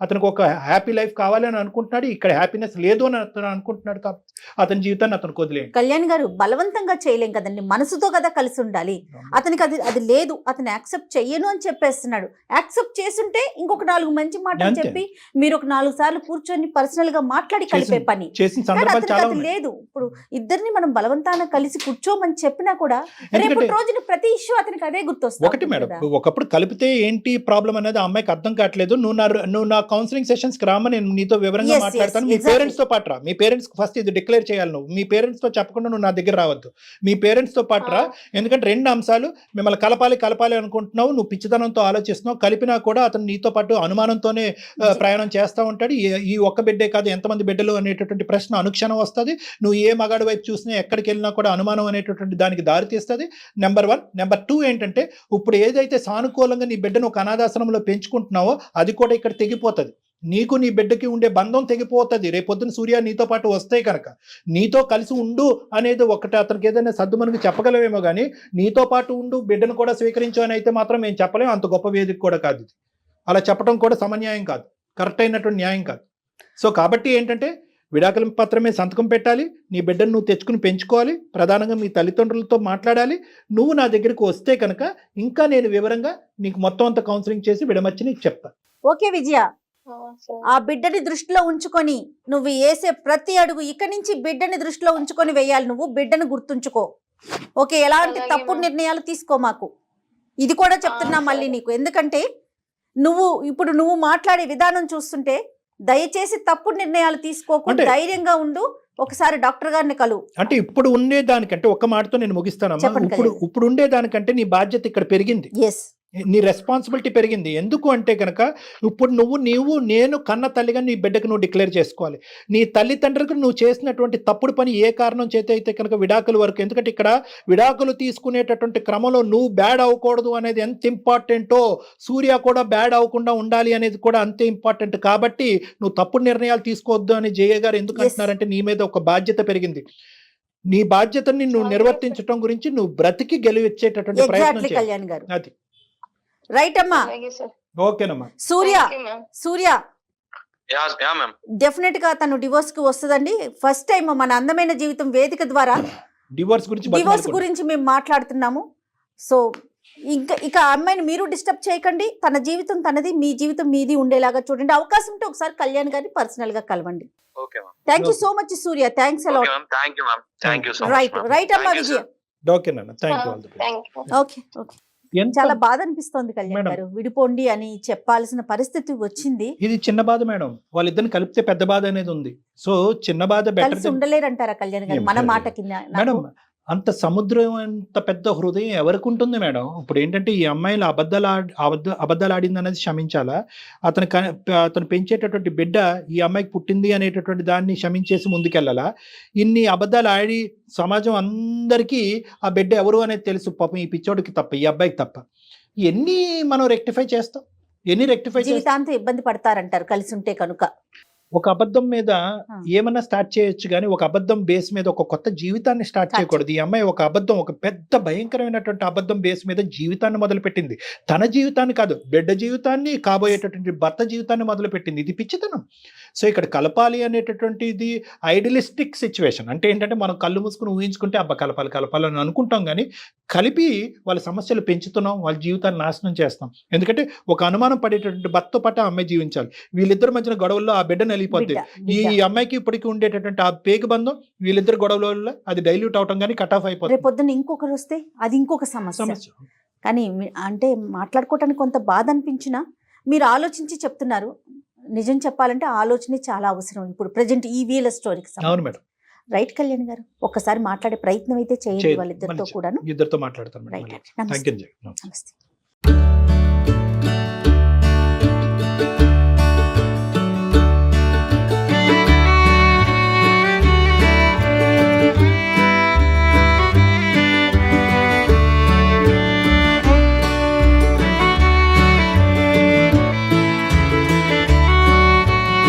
S3: అతనికి ఒక హ్యాపీ లైఫ్ కావాలని అనుకుంటున్నాడు. ఇక్కడ హ్యాపీనెస్ లేదు అని అతను అనుకుంటున్నాడు. కాబట్టి అతని జీవితాన్ని అతను వదిలేయండి.
S2: కళ్యాణ్ గారు, బలవంతంగా చేయలేం కదండి, మనసుతో కదా కలిసి ఉండాలి. అతనికి అది లేదు, అతను యాక్సెప్ట్ చెయ్యను అని చెప్పేస్తున్నాడు. యాక్సెప్ట్ చేసుంటే ఇంకొక 4 మంచి మాటలు చెప్పి మీరు ఒక 4 సార్లు కూర్చొని పర్సనల్ గా మాట్లాడి కలిపే పని.
S3: చేసిన సందర్భాలు చాలా
S2: అది లేదు. ఇప్పుడు ఇద్దరిని మనం బలవంతాన కలిసి కూర్చోమని చెప్పినా కూడా రేపు రోజున ప్రతి ఇష్యూ అతనికి అదే గుర్తొస్తుంది.
S3: ఒకటి మేడం, ఒకప్పుడు కలిపితే ఏంటి ప్రాబ్లం అనేది ఆ అమ్మాయికి అర్థం కావట్లేదు. నువ్వు నా కౌన్సిలింగ్ సెషన్స్ కి రామని నేను నీతో వివరంగా మాట్లాడతాను. మీ పేరెంట్స్ తో పాటు రా. మీ పేరెంట్స్ ఫస్ట్ ఇది డిక్లేర్ చేయాలి. నువ్వు మీ పేరెంట్స్ తో చెప్పకుండా నువ్వు నా దగ్గర రావద్దు. మీ పేరెంట్స్ తో పాటు రా. ఎందుకంటే 2 అంశాలు, మిమ్మల్ని కలపాలి అనుకుంటున్నావు, నువ్వు పిచ్చితనంతో ఆలోచిస్తున్నావు. కలిపినా కూడా అతను నీతో పాటు అనుమానంతోనే ప్రయాణం చేస్తూ ఉంటాడు. ఈ ఒక్క బిడ్డే కాదు, ఎంతమంది బిడ్డలు అనేటటువంటి ప్రశ్న అనుక్షణం వస్తుంది. నువ్వు ఏ మగాడి వైపు చూసినా, ఎక్కడికి వెళ్ళినా కూడా అనుమానం అనేటటువంటి దానికి దారితీస్తుంది. నెంబర్ 1. నెంబర్ 2 ఏంటంటే, ఇప్పుడు ఏదైతే సానుకూలంగా నీ బిడ్డను ఒక అనాథాశ్రమంలో పెంచుకుంటున్నావో అది కూడా ఇక్కడ తెగిపోతుంది. నీకు నీ బిడ్డకి ఉండే బంధం తెగిపోతుంది. రేపొద్దున సూర్య నీతో పాటు వస్తే కనుక నీతో కలిసి ఉండు అనేది ఒకటి అతనికి ఏదైనా సర్దుమనుకు చెప్పగలవేమో కానీ నీతో పాటు ఉండు, బిడ్డను కూడా స్వీకరించు అని అయితే మాత్రం మేము చెప్పలేము. అంత గొప్ప వేదిక కూడా కాదు ఇది. అలా చెప్పడం కూడా సమన్యాయం కాదు, కరెక్ట్ అయినటువంటి న్యాయం కాదు. సో కాబట్టి ఏంటంటే విడాకుల పత్రమే సంతకం పెట్టాలి. నీ బిడ్డను నువ్వు తెచ్చుకుని పెంచుకోవాలి. ప్రధానంగా మీ తల్లిదండ్రులతో మాట్లాడాలి. నువ్వు నా దగ్గరికి వస్తే కనుక ఇంకా నేను వివరంగా నీకు మొత్తం అంతా కౌన్సిలింగ్ చేసి విడమర్చి నీకు చెప్తాను.
S2: ఓకే విజయ, ఆ బిడ్డని దృష్టిలో ఉంచుకొని నువ్వు వేసే ప్రతి అడుగు ఇక్కడి నుంచి బిడ్డని దృష్టిలో ఉంచుకొని వేయాలి. నువ్వు బిడ్డను గుర్తుంచుకో. ఓకే, ఎలాంటి తప్పుడు నిర్ణయాలు తీసుకో మాకు. ఇది కూడా చెప్తున్నా మళ్ళీ నీకు. ఎందుకంటే నువ్వు మాట్లాడే విధానం చూస్తుంటే దయచేసి తప్పుడు నిర్ణయాలు తీసుకోకుండా ధైర్యంగా ఉండు. ఒకసారి డాక్టర్ గారిని కలువు.
S3: అంటే ఇప్పుడు ఉండేదానికంటే ఒక్క మాటతో నేను ముగిస్తానమ్మా. ఇప్పుడు ఉండేదానికంటే నీ బాధ్యత ఇక్కడ పెరిగింది. నీ రెస్పాన్సిబిలిటీ పెరిగింది. ఎందుకు అంటే కనుక ఇప్పుడు నేను కన్న తల్లిగా నీ బిడ్డకు నువ్వు డిక్లేర్ చేసుకోవాలి. నీ తల్లిదండ్రులకు నువ్వు చేసినటువంటి తప్పుడు పని ఏ కారణం చేత అయితే కనుక విడాకుల వరకు, ఎందుకంటే ఇక్కడ విడాకులు తీసుకునేటటువంటి క్రమంలో నువ్వు బ్యాడ్ అవ్వకూడదు అనేది ఎంత ఇంపార్టెంటో, సూర్య కూడా బ్యాడ్ అవ్వకుండా ఉండాలి అనేది కూడా అంతే ఇంపార్టెంట్. కాబట్టి నువ్వు తప్పుడు నిర్ణయాలు తీసుకోవద్దు అని జయ గారు ఎందుకు అంటున్నారంటే నీ మీద ఒక బాధ్యత పెరిగింది. నీ బాధ్యతని నువ్వు నిర్వర్తించడం గురించి నువ్వు బ్రతికి గెలిచేటటువంటి ప్రయత్నం చేయాలి. అది
S2: రైట్ అమ్మా.
S3: ఓకేనమ్మా.
S2: సూర్య డెఫినెట్ గా తను డివోర్స్ కి వస్తుందండి. ఫస్ట్ టైం మన అందమైన జీవితం వేదిక ద్వారా డివోర్స్ గురించి మేము మాట్లాడుతున్నాము. సో ఇక ఆ అమ్మాయిని మీరు డిస్టర్బ్ చేయకండి, తన జీవితం తనది, మీ జీవితం మీది ఉండేలాగా చూడండి. అవకాశం ఉంటే ఒకసారి కళ్యాణ్ గారిని పర్సనల్ గా కలవండి.
S6: Okay ma'am.
S2: Thank you so much Surya, thanks
S6: okay
S2: a lot.
S6: Ma'am. Thank you ma'am. Thank you so much.
S2: Right అమ్మా విజయ.
S3: ఓకే నాన్న, thank you. All the best.
S4: Thank you.
S2: Okay చాలా బాధ అనిపిస్తోంది కళ్యాణ్
S3: మేడం.
S2: గారు, విడిపోండి అని చెప్పాల్సిన పరిస్థితి వచ్చింది.
S3: ఇది చిన్న బాధ మేడం, వాళ్ళిద్దరిని కలిపితే పెద్ద బాధ అనేది ఉంది. సో చిన్న బాధ బెటర్.
S2: కలిసి ఉండలేరంటారా కళ్యాణ్ గారు?
S3: ఏం
S2: మన
S3: లేదు.
S2: మాట కింద
S3: మేడం అంత సముద్రం అంత పెద్ద హృదయం ఎవరికి ఉంటుంది మేడం? ఇప్పుడు ఏంటంటే ఈ అమ్మాయిలు అబద్ధాలు ఆడింది అనేది క్షమించాలా? అతను పెంచేటటువంటి బిడ్డ ఈ అమ్మాయికి పుట్టింది అనేటటువంటి దాన్ని క్షమించేసి ముందుకెళ్ళాలా? ఇన్ని అబద్ధాలు ఆడి సమాజం అందరికీ ఆ బిడ్డ ఎవరు అనేది తెలుసు, పాపం ఈ పిచ్చోడికి తప్ప, ఈ అబ్బాయికి తప్ప. ఎన్ని మనం రెక్టిఫై చేస్తాం? ఎన్ని రెక్టిఫై చేస్తాం?
S2: జీవితాంతం ఇబ్బంది పడతారంటారు కలిసి ఉంటే కనుక.
S3: ఒక అబద్ధం మీద ఏమన్నా స్టార్ట్ చేయొచ్చు, కానీ ఒక అబద్ధం బేస్ మీద ఒక కొత్త జీవితాన్ని స్టార్ట్ చేయకూడదు. ఈ అమ్మాయి ఒక అబద్ధం, ఒక పెద్ద భయంకరమైనటువంటి అబద్ధం బేస్ మీద జీవితాన్ని మొదలుపెట్టింది. తన జీవితాన్ని కాదు, బిడ్డ జీవితాన్ని, కాబోయేటటువంటి భర్త జీవితాన్ని మొదలుపెట్టింది. ఇది పిచ్చితనం. సో ఇక్కడ కలపాలి అనేటటువంటిది ఐడియలిస్టిక్ సిచ్యువేషన్. అంటే ఏంటంటే మనం కళ్ళు మూసుకుని ఊహించుకుంటే అబ్బా కలపాలి అని అనుకుంటాం, కానీ కలిపి వాళ్ళ సమస్యలు పెంచుతున్నాం, వాళ్ళ జీవితాన్ని నాశనం చేస్తాం. ఎందుకంటే ఒక అనుమానం పడేటటువంటి భర్త పట్ల అమ్మాయి జీవించాలి. వీళ్ళిద్దరి మధ్యన గొడవల్లో ఆ బిడ్డను వెళ్ళిపోద్ది. ఈ అమ్మాయికి ఇప్పటికీ ఉండేటటువంటి ఆ పేగు బంధం వీళ్ళిద్దరు గొడవల వల్ల అది డైల్యూట్ అవటం కానీ కట్ ఆఫ్ అయిపోతుంది.
S2: రేపు పొద్దున్న ఇంకొకరు వస్తే అది ఇంకొక సమస్య. కానీ అంటే మాట్లాడుకోవటానికి కొంత బాధ అనిపించినా మీరు ఆలోచించి చెప్తున్నారు. నిజం చెప్పాలంటే ఆలోచన చాలా అవసరం ఇప్పుడు ప్రజెంట్ ఈ వీళ్ళ స్టోరీకి.
S3: అవును మేడం.
S2: రైట్ కళ్యాణ్ గారు, ఒక్కసారి మాట్లాడే ప్రయత్నం అయితే చేయండి వాళ్ళిద్దరితో కూడాను.
S3: ఇద్దరితో మాట్లాడతాను.
S2: రైట్.
S3: Thank you.
S2: నమస్తే.